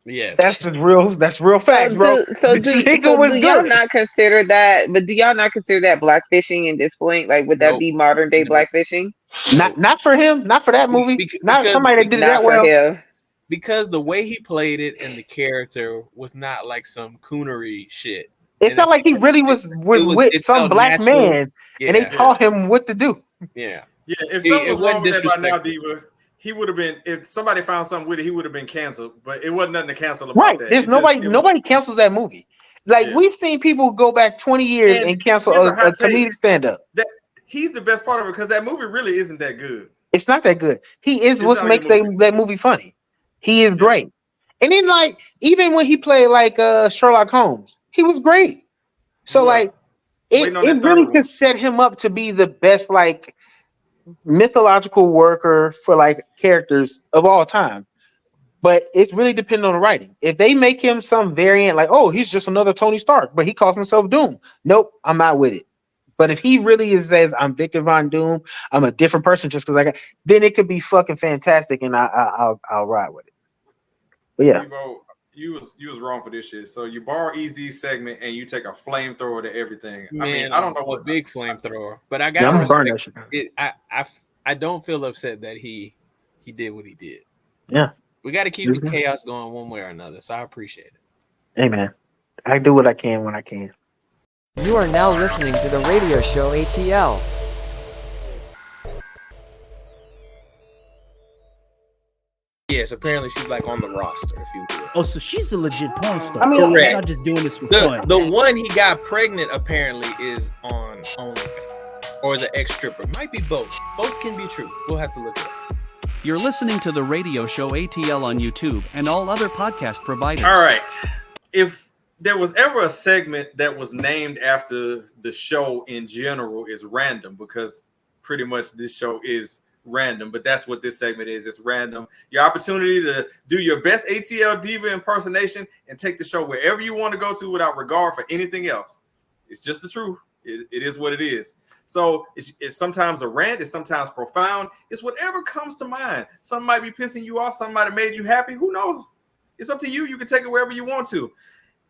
Yes, that's real facts, bro. Do y'all not consider that? But do y'all not consider that blackfishing at this point? Like, would that be modern day blackfishing? Not for him, not for that movie. Not somebody that did it that well. Him. Because the way he played it and the character was not like some coonery shit. It felt like he really was with some black man, and they taught him what to do. Yeah. If something was wrong with that by now, Diva, he would have been. If somebody found something with it, he would have been canceled. But it wasn't nothing to cancel about that. There's nobody cancels that movie. Like we've seen people go back 20 years and cancel a comedic stand-up. He's the best part of it because that movie really isn't that good. It's not that good. He is what makes that movie funny. He is great. And then, like, even when he played like Sherlock Holmes, he was great. So like it really could set him up to be the best like mythological worker for like characters of all time. But it's really dependent on the writing. If they make him some variant, like, oh, he's just another Tony Stark, but he calls himself Doom. Nope, I'm not with it. But if he really says I'm Victor Von Doom, I'm a different person just because then it could be fucking fantastic, and I'll ride with it. But yeah. You was wrong for this shit. So you borrow EZ's segment and you take a flamethrower to everything. Man, I mean, I don't know what big flamethrower, but I got to respect it. I don't feel upset that he did what he did. Yeah, we got to keep the chaos going one way or another. So I appreciate it. Hey man, I do what I can when I can. You are now listening to the radio show ATL. Yes, apparently she's like on the roster, if you will. Oh, so she's a legit porn star. I mean, she's not just doing this for fun. The one he got pregnant apparently is on OnlyFans or is an ex-stripper. Might be both. Both can be true. We'll have to look it up. You're listening to the radio show ATL on YouTube and all other podcast providers. All right. If there was ever a segment that was named after the show in general is random, because pretty much this show is random, but that's what this segment is. It's random. Your opportunity to do your best ATL diva impersonation and take the show wherever you want to go to without regard for anything else. It's just the truth. It is what it is. So it's sometimes a rant. It's sometimes profound. It's whatever comes to mind. Some might be pissing you off. Some might have made you happy. Who knows? It's up to you. You can take it wherever you want to.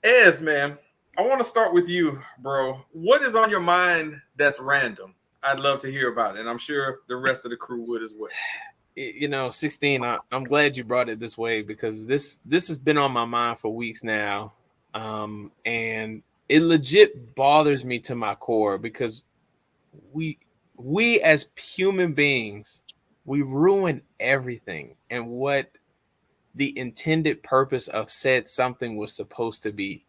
Ez, man, I want to start with you, bro. What is on your mind that's random? I'd love to hear about it, and I'm sure the rest of the crew would as well. 16, I'm glad you brought it this way, because this has been on my mind for weeks now, and it legit bothers me to my core, because we as human beings, we ruin everything and what the intended purpose of said something was supposed to be.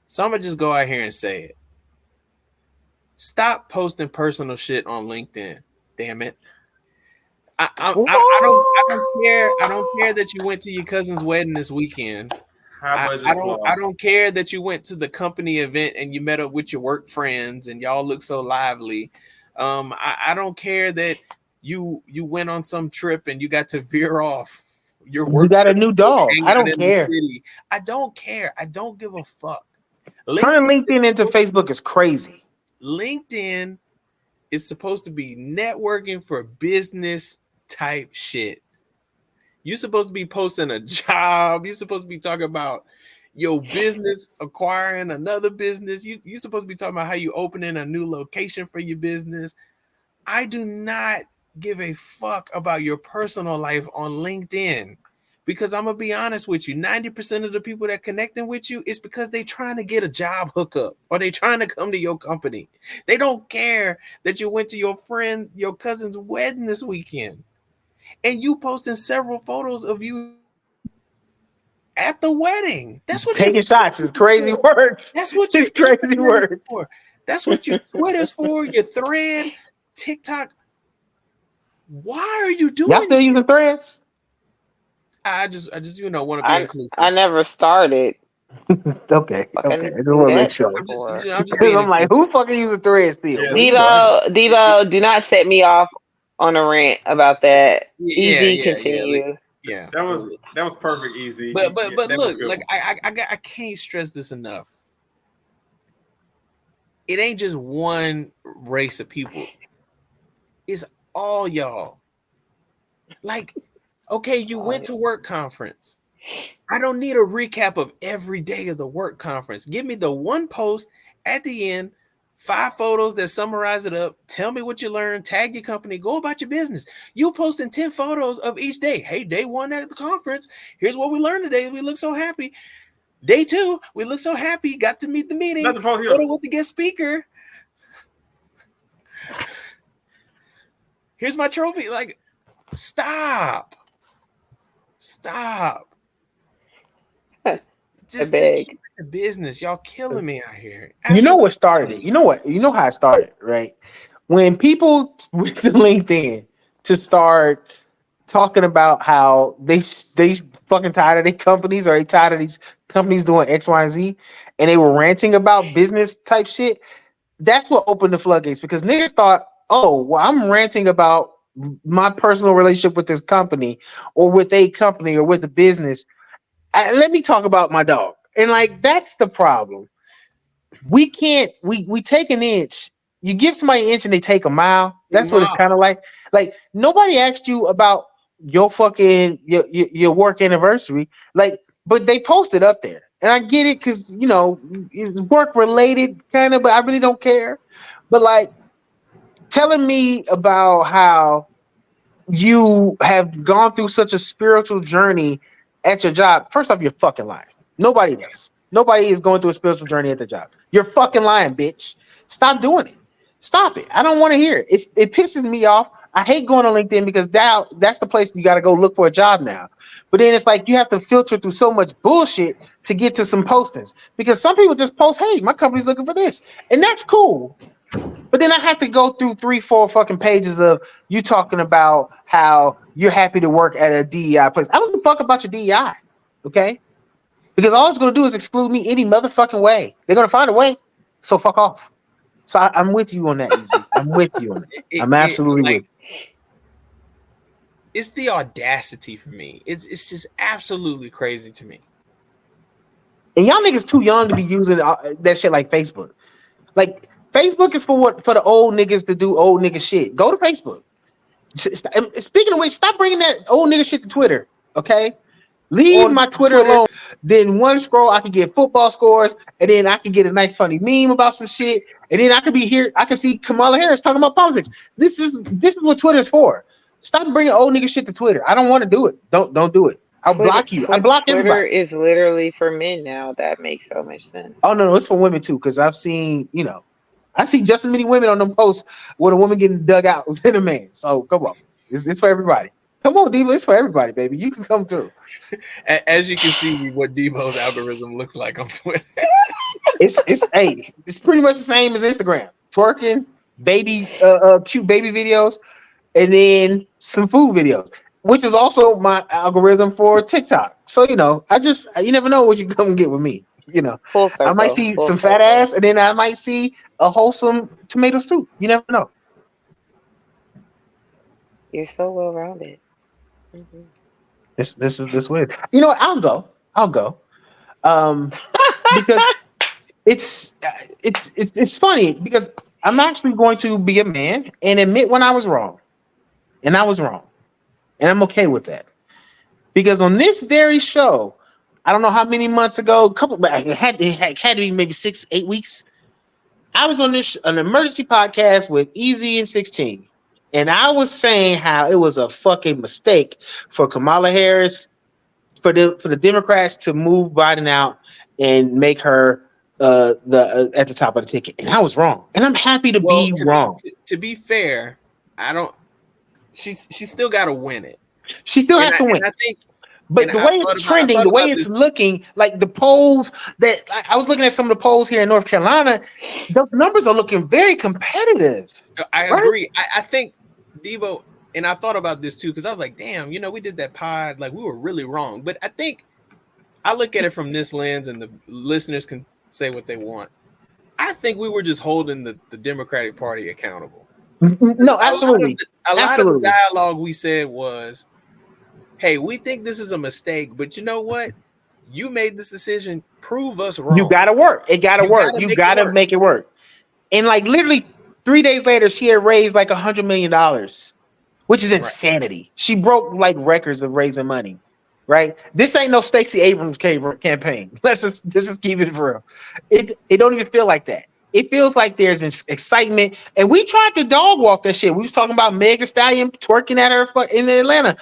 So I'm gonna just go out here and say it. Stop posting personal shit on LinkedIn. Damn it. I don't care. I don't care that you went to your cousin's wedding this weekend. I don't care that you went to the company event and you met up with your work friends and y'all look so lively. I don't care that you went on some trip and you got to veer off. You got a new dog. I don't care. I don't care. I don't give a fuck. Turning LinkedIn into Facebook is crazy. LinkedIn is supposed to be networking for business type shit. You're supposed to be posting a job. You're supposed to be talking about your business acquiring another business. You're supposed to be talking about how you opening a new location for your business. I do not give a fuck about your personal life on LinkedIn, because I'm gonna be honest with you, 90% of the people that connecting with you is because they trying to get a job hookup or they trying to come to your company. They don't care that you went to your cousin's wedding this weekend and you posting several photos of you at the wedding. That's what taking shots is crazy work. That's what it's crazy work for. That's what your Twitter's for, your Thread, TikTok. Why are you doing? Y'all still using Threads? I just want to be inclusive. I never started. Okay. I just want to make sure. I'm like, who fucking using Threads still? Devo, do not set me off on a rant about that. Easy, continue. Yeah, that was perfect, Easy. But look, like I can't stress this enough. It ain't just one race of people. It's all y'all. Like, okay, you went to work conference. I don't need a recap of every day of the work conference. Give me the one post at the end, 5 photos that summarize it up. Tell me what you learned, tag your company, go about your business. You posting 10 photos of each day. Hey, day 1 at the conference. Here's what we learned today. We look so happy. Day 2, we look so happy. Got to meet the meeting. Photo with the guest speaker. Here's my trophy. Like, stop. Just keep the business. Y'all killing me out here. Absolutely. You know what started it? You know how it started, right? When people went to LinkedIn to start talking about how they fucking tired of their companies, or they tired of these companies doing X, Y, and Z, and they were ranting about business type shit. That's what opened the floodgates, because niggas thought, oh, well, I'm ranting about my personal relationship with this company or with a company or with a business. Let me talk about my dog. And like, that's the problem. We can't, we take an inch. You give somebody an inch and they take a mile. That's what it's kind of like. Like, nobody asked you about your fucking, your work anniversary. Like, but they posted up there. And I get it, because, you know, it's work related kind of, but I really don't care. But like, telling me about how you have gone through such a spiritual journey at your job. First off, you're fucking lying. Nobody does. Nobody is going through a spiritual journey at the job. You're fucking lying, bitch. Stop doing it. Stop it. I don't want to hear it. It pisses me off. I hate going on LinkedIn, because that's the place you got to go look for a job now. But then it's like you have to filter through so much bullshit to get to some postings, because some people just post, hey, my company's looking for this. And that's cool. But then I have to go through 3-4 fucking pages of you talking about how you're happy to work at a DEI place. I don't give a fuck about your DEI. Okay? Because all it's going to do is exclude me any motherfucking way. They're going to find a way. So fuck off. So I'm with you on that, Easy. I'm with you on it. I'm absolutely with you. It's the audacity for me. It's just absolutely crazy to me. And y'all niggas too young to be using that shit like Facebook. Like Facebook is for the old niggas to do old nigga shit. Go to Facebook. Speaking of which, stop bringing that old nigga shit to Twitter. Okay, leave my Twitter alone. Then one scroll, I can get football scores, and then I can get a nice funny meme about some shit, and then I could be here. I can see Kamala Harris talking about politics. This is what Twitter's for. Stop bringing old nigga shit to Twitter. I don't want to do it. Don't do it. I'll block you. I block Twitter everybody. Twitter is literally for men now. That makes so much sense. Oh no, it's for women too. Because I've seen, I see just as many women on them posts with a woman getting dug out than a man. So come on, it's for everybody. Come on, Devo, it's for everybody, baby. You can come through. As you can see, what Devo's algorithm looks like on Twitter. It's pretty much the same as Instagram. Twerking, baby, cute baby videos, and then some food videos, which is also my algorithm for TikTok. So you never know what you come get with me. I might see some fat ass, and then I might see a wholesome tomato soup. You never know. You're so well rounded. Mm-hmm. This is weird. You know what? I'll go. Because it's funny because I'm actually going to be a man and admit when I was wrong, and I was wrong, and I'm okay with that. Because on this very show, I don't know how many months ago, it had to be maybe 6-8 weeks. I was on an emergency podcast with Easy and 16. And I was saying how it was a fucking mistake for Kamala Harris, for the Democrats to move Biden out and make her at the top of the ticket. And I was wrong. And I'm happy to be wrong. To be fair, she's still got to win it. She still has to win. I think. But the way it's trending, the way it's looking, like the polls that I was looking at some of the polls here in North Carolina, those numbers are looking very competitive. I agree. I think Devo, and I thought about this too, because I was like, damn, we did that pod, like we were really wrong. But I think I look at it from this lens, and the listeners can say what they want. I think we were just holding the Democratic Party accountable. No, absolutely. A lot of the dialogue we said was, hey, we think this is a mistake, but you know what? You made this decision. Prove us wrong. You gotta work. It gotta work. You gotta make it work. And like literally 3 days later, she had raised like $100 million, which is insanity. Right. She broke like records of raising money. Right? This ain't no Stacey Abrams campaign. Let's just keep it for real. It don't even feel like that. It feels like there's excitement. And we tried to dog walk that shit. We was talking about Meg Thee Stallion twerking at her in Atlanta.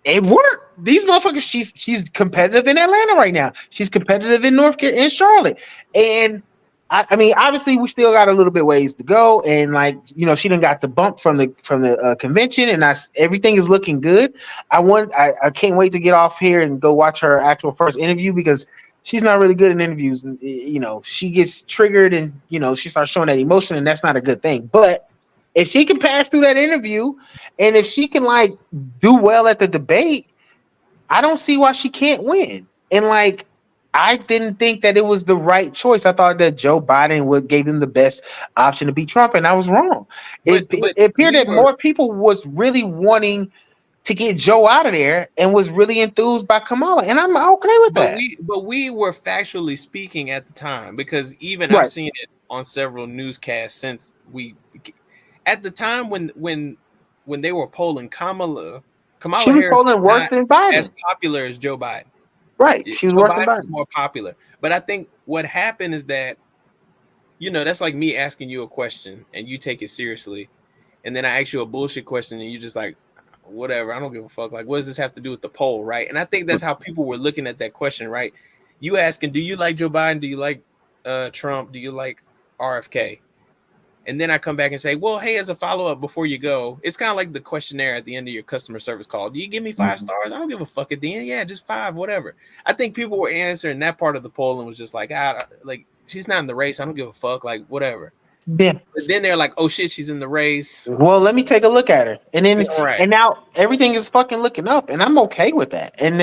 It worked. These motherfuckers, she's competitive in Atlanta right now. She's competitive in Charlotte. And I mean, obviously we still got a little bit ways to go. And she done got the bump from the convention, and everything is looking good. I can't wait to get off here and go watch her actual first interview, because she's not really good in interviews. And, she gets triggered and, she starts showing that emotion, and that's not a good thing. But if she can pass through that interview, and if she can do well at the debate, I don't see why she can't win. And I didn't think that it was the right choice. I thought that Joe Biden gave him the best option to beat Trump, and I was wrong. It appeared that more people was really wanting to get Joe out of there and was really enthused by Kamala, and I'm okay with that. But we were factually speaking at the time, because even I've seen it on several newscasts since at the time when they were polling Kamala she was polling worse than Biden. As popular as Joe Biden. Right. She was worse than Biden. More popular. But I think what happened is that, that's like me asking you a question and you take it seriously. And then I ask you a bullshit question and you just like, whatever, I don't give a fuck. Like, what does this have to do with the poll? Right. And I think that's how people were looking at that question, right? You asking, do you like Joe Biden? Do you like Trump? Do you like RFK? And then I come back and say, well, hey, as a follow-up before you go, it's kind of like the questionnaire at the end of your customer service call. Do you give me 5 stars? I don't give a fuck at the end. Yeah, just 5, whatever. I think people were answering that part of the poll and was just like, she's not in the race. I don't give a fuck. Like, whatever. Yeah. But then they're like, oh shit, she's in the race. Well, let me take a look at her. And then and now everything is fucking looking up, and I'm okay with that. And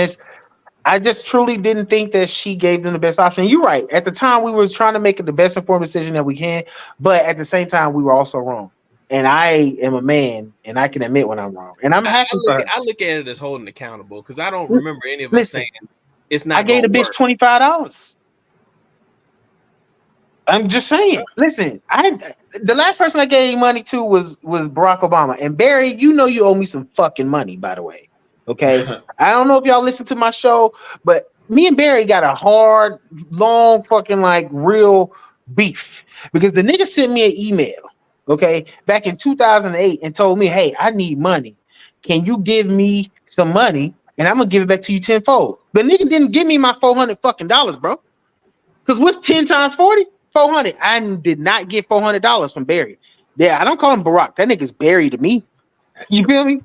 I just truly didn't think that she gave them the best option. You're right. At the time, we was trying to make the best informed decision that we can, but at the same time, we were also wrong. And I am a man, and I can admit when I'm wrong. And I'm happy for her. I look at it as holding accountable because I don't remember any of us Listen, saying it's not. I gave the bitch $25. I'm just saying. Listen, the last person I gave money to was Barack Obama. And Barry, you know you owe me some fucking money, by the way. Okay. I don't know if y'all listen to my show, but me and Barry got a hard, long, fucking like real beef because the nigga sent me an email, okay, back in 2008 and told me, hey, I need money. Can you give me some money? And I'm gonna give it back to you tenfold. The nigga didn't give me my $400 fucking dollars, bro. Because what's 10 times 40? 400. I did not get $400 from Barry. Yeah, I don't call him Barack. That nigga's Barry to me. You feel me?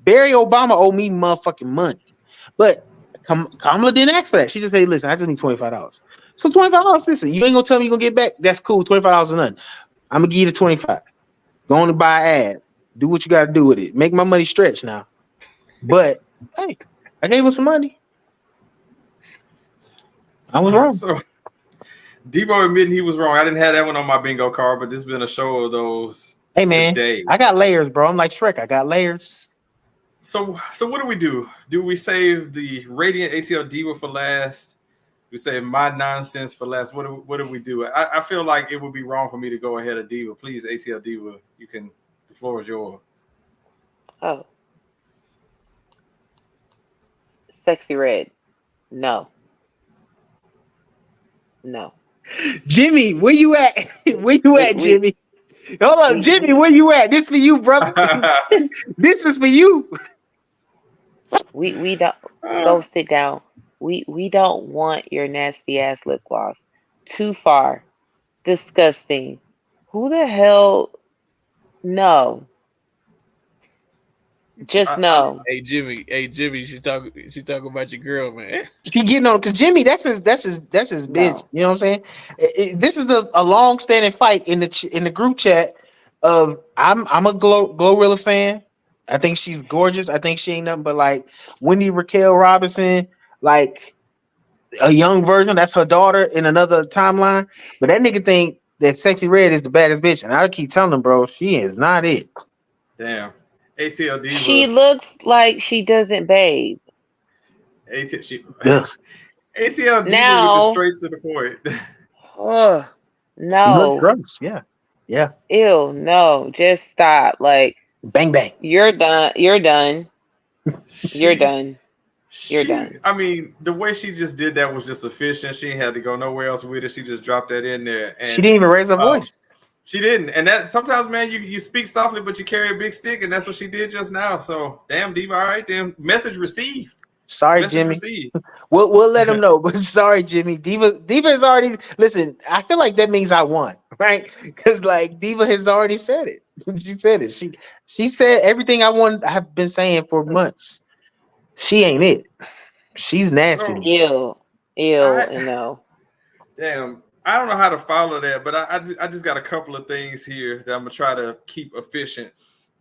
Barry Obama owe me motherfucking money. But Kamala didn't ask for that. She just said, listen, I just need $25. So $25, listen, you ain't gonna tell me you're gonna get back. That's cool. $25 is nothing. I'm gonna give you the 25. Go on and buy an ad. Do what you gotta do with it. Make my money stretch now. But hey, I gave him some money. I was wrong. So Debo admitting he was wrong. I didn't have that one on my bingo card, but there's been a show of those. Hey man, today. I got layers, bro. I'm like Shrek. I got layers. So what do we do? Do we save the Radiant ATL Diva for last? We save my nonsense for last. What do we do? I feel like it would be wrong for me to go ahead of Diva. Please, ATL Diva, the floor is yours. Oh. Sexy Red. No. Jimmy, where you at? Where you at, Jimmy? Hold on, Jimmy, where you at? This for you, brother. This is for you. We don't go sit down. We don't want your nasty ass lip gloss. Too far. Disgusting. Who the hell? No. Just no. Hey Jimmy, she talk about your girl, man. She getting on because Jimmy, that's his bitch. You know what I'm saying? This is a long standing fight in the group chat of I'm a Glorilla fan. I think she's gorgeous. I think she ain't nothing but like Wendy Raquel Robinson, like a young version. That's her daughter in another timeline. But that nigga think that Sexy Red is the baddest bitch, and I keep telling him, bro, she is not it. Damn. ATL Diva. She looks like she doesn't bathe. ATL Diva now, was just straight to the point. Oh no. Gross. Yeah. Ew, no. Just stop. Like bang bang. You're done. You're done. You're done. You're done. I mean, the way she just did that was just efficient. She ain't had to go nowhere else with it. She just dropped that in there. And she didn't even raise her voice. She didn't. And that sometimes, man, you speak softly, but you carry a big stick, and that's what she did just now. So damn, Diva. All right, then. Message received. Sorry, Jimmy. We'll let him know. But sorry, Jimmy. Diva is already listen. I feel like that means I won, right? Because like Diva has already said it. She said it. She said everything I have been saying for months. She ain't it. She's nasty. Ew, no. Damn. I don't know how to follow that, but I just got a couple of things here that I'm gonna try to keep efficient.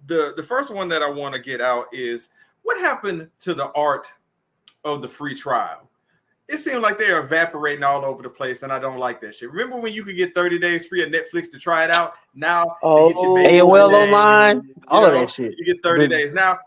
The first one that I want to get out is what happened to the art of the free trial? It seemed like they're evaporating all over the place, and I don't like that shit. Remember when you could get 30 days free of Netflix to try it out? Now they get your AOL online, all of that shit. You get 30 days. Now,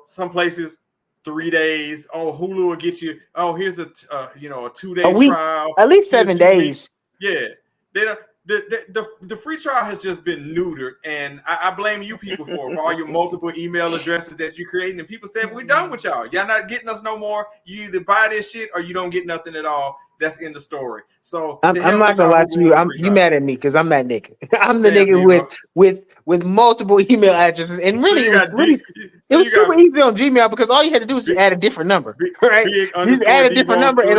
some places 3 days. Oh, Hulu will get you. Oh, here's a 2-day trial. At least 7 days. Yeah, the free trial has just been neutered, and I blame you people for all your multiple email addresses that you're creating. And people said we're done with y'all. Y'all not getting us no more. You either buy this shit or you don't get nothing at all. That's in the story. So I'm not gonna lie to you. You mad at me because I'm that nigga. I'm the nigga with multiple email addresses, and really it was super easy on Gmail because all you had to do is just add a different number, right? You just add a different number and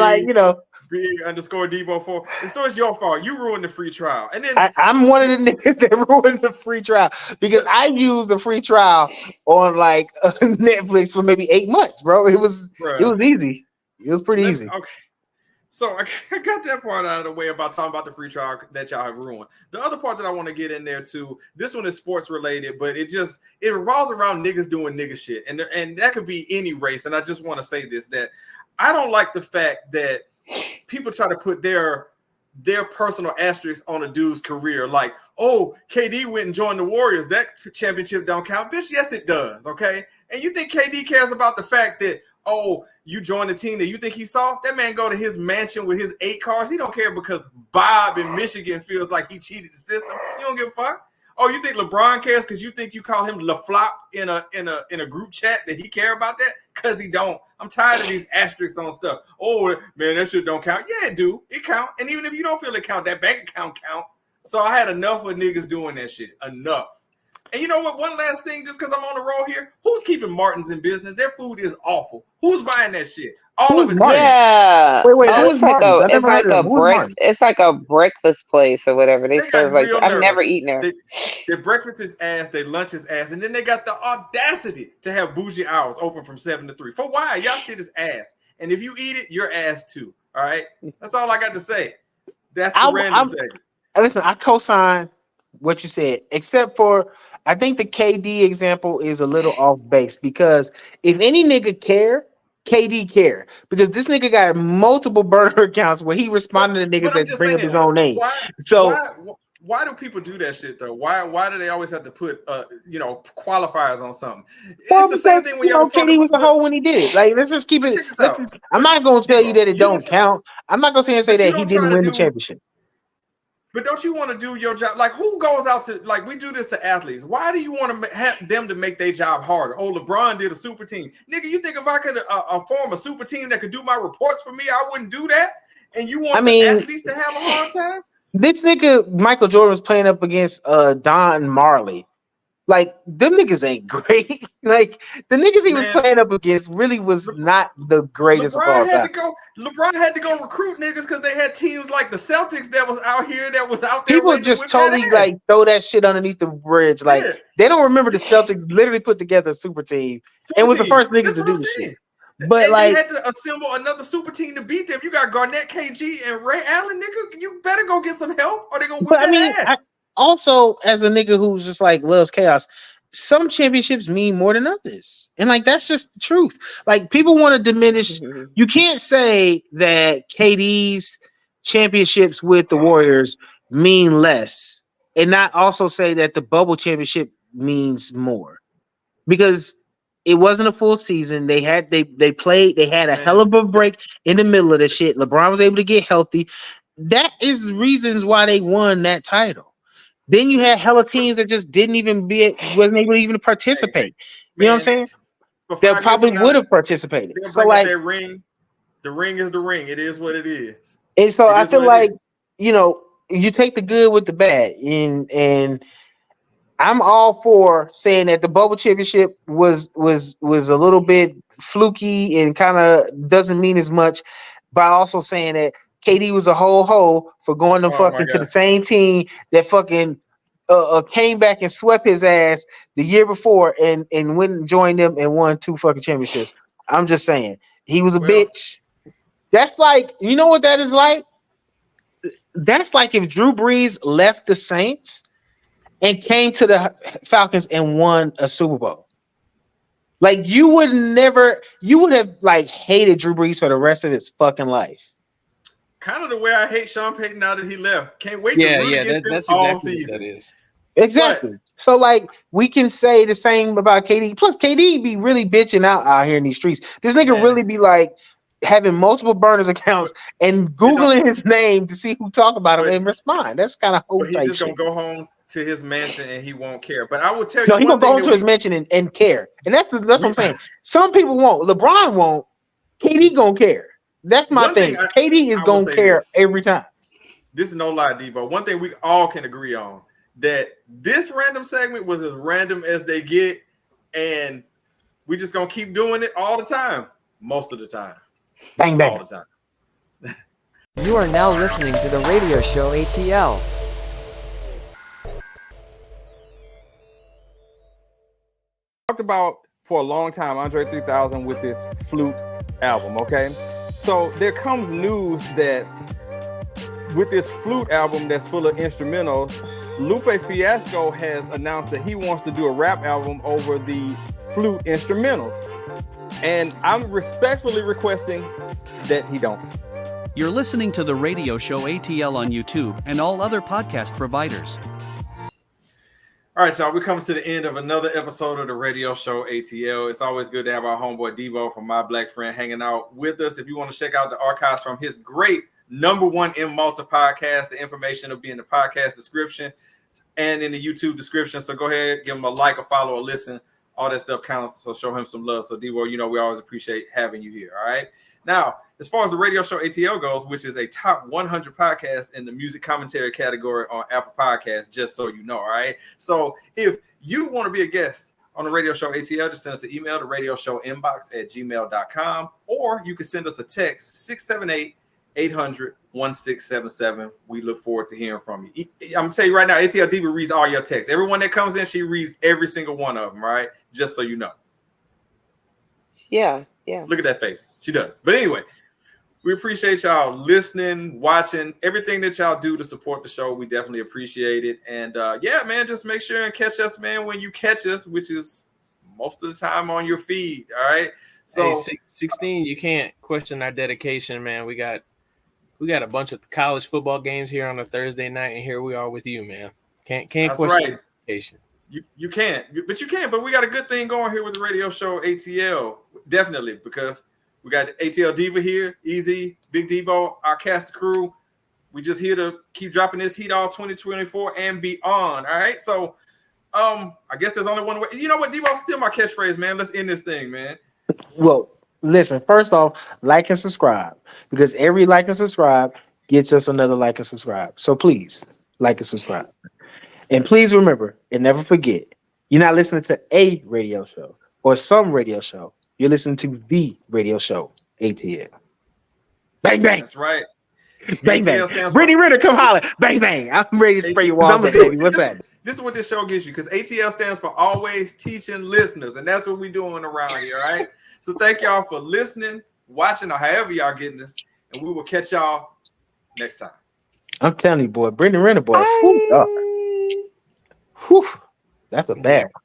Big_Debo4, and so it's your fault. You ruined the free trial, and then I'm one of the niggas that ruined the free trial because I used the free trial on like Netflix for maybe 8 months, bro. It was easy. It was pretty easy. Okay. So I got that part out of the way about talking about the free trial that y'all have ruined. The other part that I want to get in there too, this one is sports related, but it revolves around niggas doing nigga shit. And that could be any race. And I just want to say this, that I don't like the fact that people try to put their personal asterisks on a dude's career. Like, oh, KD went and joined the Warriors. That championship don't count. Bitch, yes, it does. Okay. And you think KD cares about the fact that, oh, you joined a team that you think he saw? That man go to his mansion with his 8 cars. He don't care because Bob in Michigan feels like he cheated the system. You don't give a fuck. Oh, you think LeBron cares because you think you call him LaFlop in a group chat that he care about that? Because he don't. I'm tired of these asterisks on stuff. Oh, man, that shit don't count. Yeah, it do. It count. And even if you don't feel it count, that bank account count. So I had enough of niggas doing that shit. Enough. And you know what? One last thing, just because I'm on the roll here. Who's keeping Martin's in business? Their food is awful. Who's buying that shit? All of it's yeah. Wait, oh, who's Martin's? It's like a breakfast place or whatever. They serve like I've never eaten there. Their breakfast is ass, their lunch is ass, and then they got the audacity to have bougie hours open from 7 to 3. For why? Y'all shit is ass. And if you eat it, you're ass too. All right? That's all I got to say. That's the random segment. Listen, I co-sign what you said, except for I think the KD example is a little off base because if any nigga care, KD care, because this nigga got multiple burner accounts where he responded to niggas that bring up his own name. Why do people do that shit though? Why do they always have to put qualifiers on something? Well, it's the same thing when KD was a hoe when he did it. Like, let's just keep it. I'm not gonna tell you that it don't count. I'm not gonna say that he didn't win the championship. But don't you want to do your job? Like, who goes out to, like, we do this to athletes. Why do you want to have them to make their job harder? Oh, LeBron did a super team. Nigga, you think if I could form a super team that could do my reports for me, I wouldn't do that? And you want the athletes to have a hard time? This nigga, Michael Jordan, was playing up against Don Marley. Like, them niggas ain't great. Like, the niggas he was playing up against really was not the greatest of all time. LeBron had to go recruit niggas because they had teams like the Celtics that was out here, that was out there. People just totally like throw that shit underneath the bridge. Like, they don't remember the Celtics literally put together a super team and was the first niggas to do the shit. But and like, you had to assemble another super team to beat them. You got Garnett, KG, and Ray Allen, nigga. You better go get some help, or they gonna whip that ass. Also, as a nigga who's just like loves chaos, some championships mean more than others, and like that's just the truth. Like, people want to diminish. You can't say that KD's championships with the Warriors mean less, and not also say that the bubble championship means more, because it wasn't a full season. They had a hell of a break in the middle of the shit. LeBron was able to get healthy. That is reasons why they won that title. Then you had hella teams that just wasn't able to even participate. You know what I'm saying? That probably would have participated. So like, the ring is the ring. It is what it is. And so I feel like, you take the good with the bad, and I'm all for saying that the bubble championship was a little bit fluky and kind of doesn't mean as much, by also saying that KD was a whole hoe for going to to the same team that fucking came back and swept his ass the year before and went and joined them and won 2 fucking championships. I'm just saying, he was a bitch. That's like, you know what that is like? That's like if Drew Brees left the Saints and came to the Falcons and won a Super Bowl. Like, you would have like hated Drew Brees for the rest of his fucking life. Kind of the way I hate Sean Payton now that he left. Can't wait to root against him all season. That is. Exactly. So like, we can say the same about KD. Plus, KD be really bitching out here in these streets. This nigga really be like having multiple burners accounts and Googling his name to see who talk about him and respond. That's kind of whole type shit. He's just gonna go home to his mansion and he won't care. But I will tell you, he's gonna go home to his mansion and care. And that's what I'm saying. Some people won't. LeBron won't. KD gonna care. That's my thing. KD is gonna care every time. This is no lie, Devo. One thing we all can agree on, that this random segment was as random as they get, and we just gonna keep doing it all the time, most of the time. Bang bang. All the time. You are now listening to the radio show ATL. Talked about for a long time Andre 3000 with this flute album, okay? So there comes news that with this flute album that's full of instrumentals, Lupe Fiasco has announced that he wants to do a rap album over the flute instrumentals. And I'm respectfully requesting that he don't. You're listening to the radio show ATL on YouTube and all other podcast providers. All right, y'all, we're coming to the end of another episode of the radio show ATL. It's always good to have our homeboy Devo from My Black Friend hanging out with us. If you want to check out the archives from his great #1 in Malta podcast, the information will be in the podcast description and in the YouTube description. So go ahead, give him a like, a follow, a listen. All that stuff counts, so show him some love. So Devo, you know we always appreciate having you here, all right? Now, as far as the radio show ATL goes, which is a top 100 podcast in the music commentary category on Apple Podcasts, just so you know, all right? So if you want to be a guest on the radio show ATL, just send us an email to radioshowinbox@gmail.com, or you can send us a text, 678-800-1677. We look forward to hearing from you. I'm going to tell you right now, ATL Diva reads all your texts. Everyone that comes in, she reads every single one of them, right? Just so you know. Yeah. Look at that face. She does. But anyway, we appreciate y'all listening, watching, everything that y'all do to support the show. We definitely appreciate it. And yeah, man, just make sure and catch us, man, when you catch us, which is most of the time on your feed. All right. So hey, 16, you can't question our dedication, man. We got a bunch of college football games here on a Thursday night, and here we are with you, man. Can't question dedication. You can't, but you can. But we got a good thing going here with the radio show ATL, definitely, because we got ATL Diva here, Easy, Big Devo, our cast crew. We just here to keep dropping this heat all 2024 and beyond. All right, so I guess there's only one way. You know what, Devo, still my catchphrase, man. Let's end this thing, man. Well, listen. First off, like and subscribe, because every like and subscribe gets us another like and subscribe. So please like and subscribe. And please remember and never forget, you're not listening to a radio show or some radio show. You're listening to the radio show, ATL. Bang, bang. That's right. Bang, bang. Brittany Ritter, come holler. Bang, bang. I'm ready to spray your walls up, baby. What's that? This is what this show gives you, because ATL stands for always teaching listeners, and that's what we're doing around here, all right? So thank y'all for listening, watching, or however y'all getting this, and we will catch y'all next time. I'm telling you, boy, Brittany Ritter, boy. Whew, that's a bad one.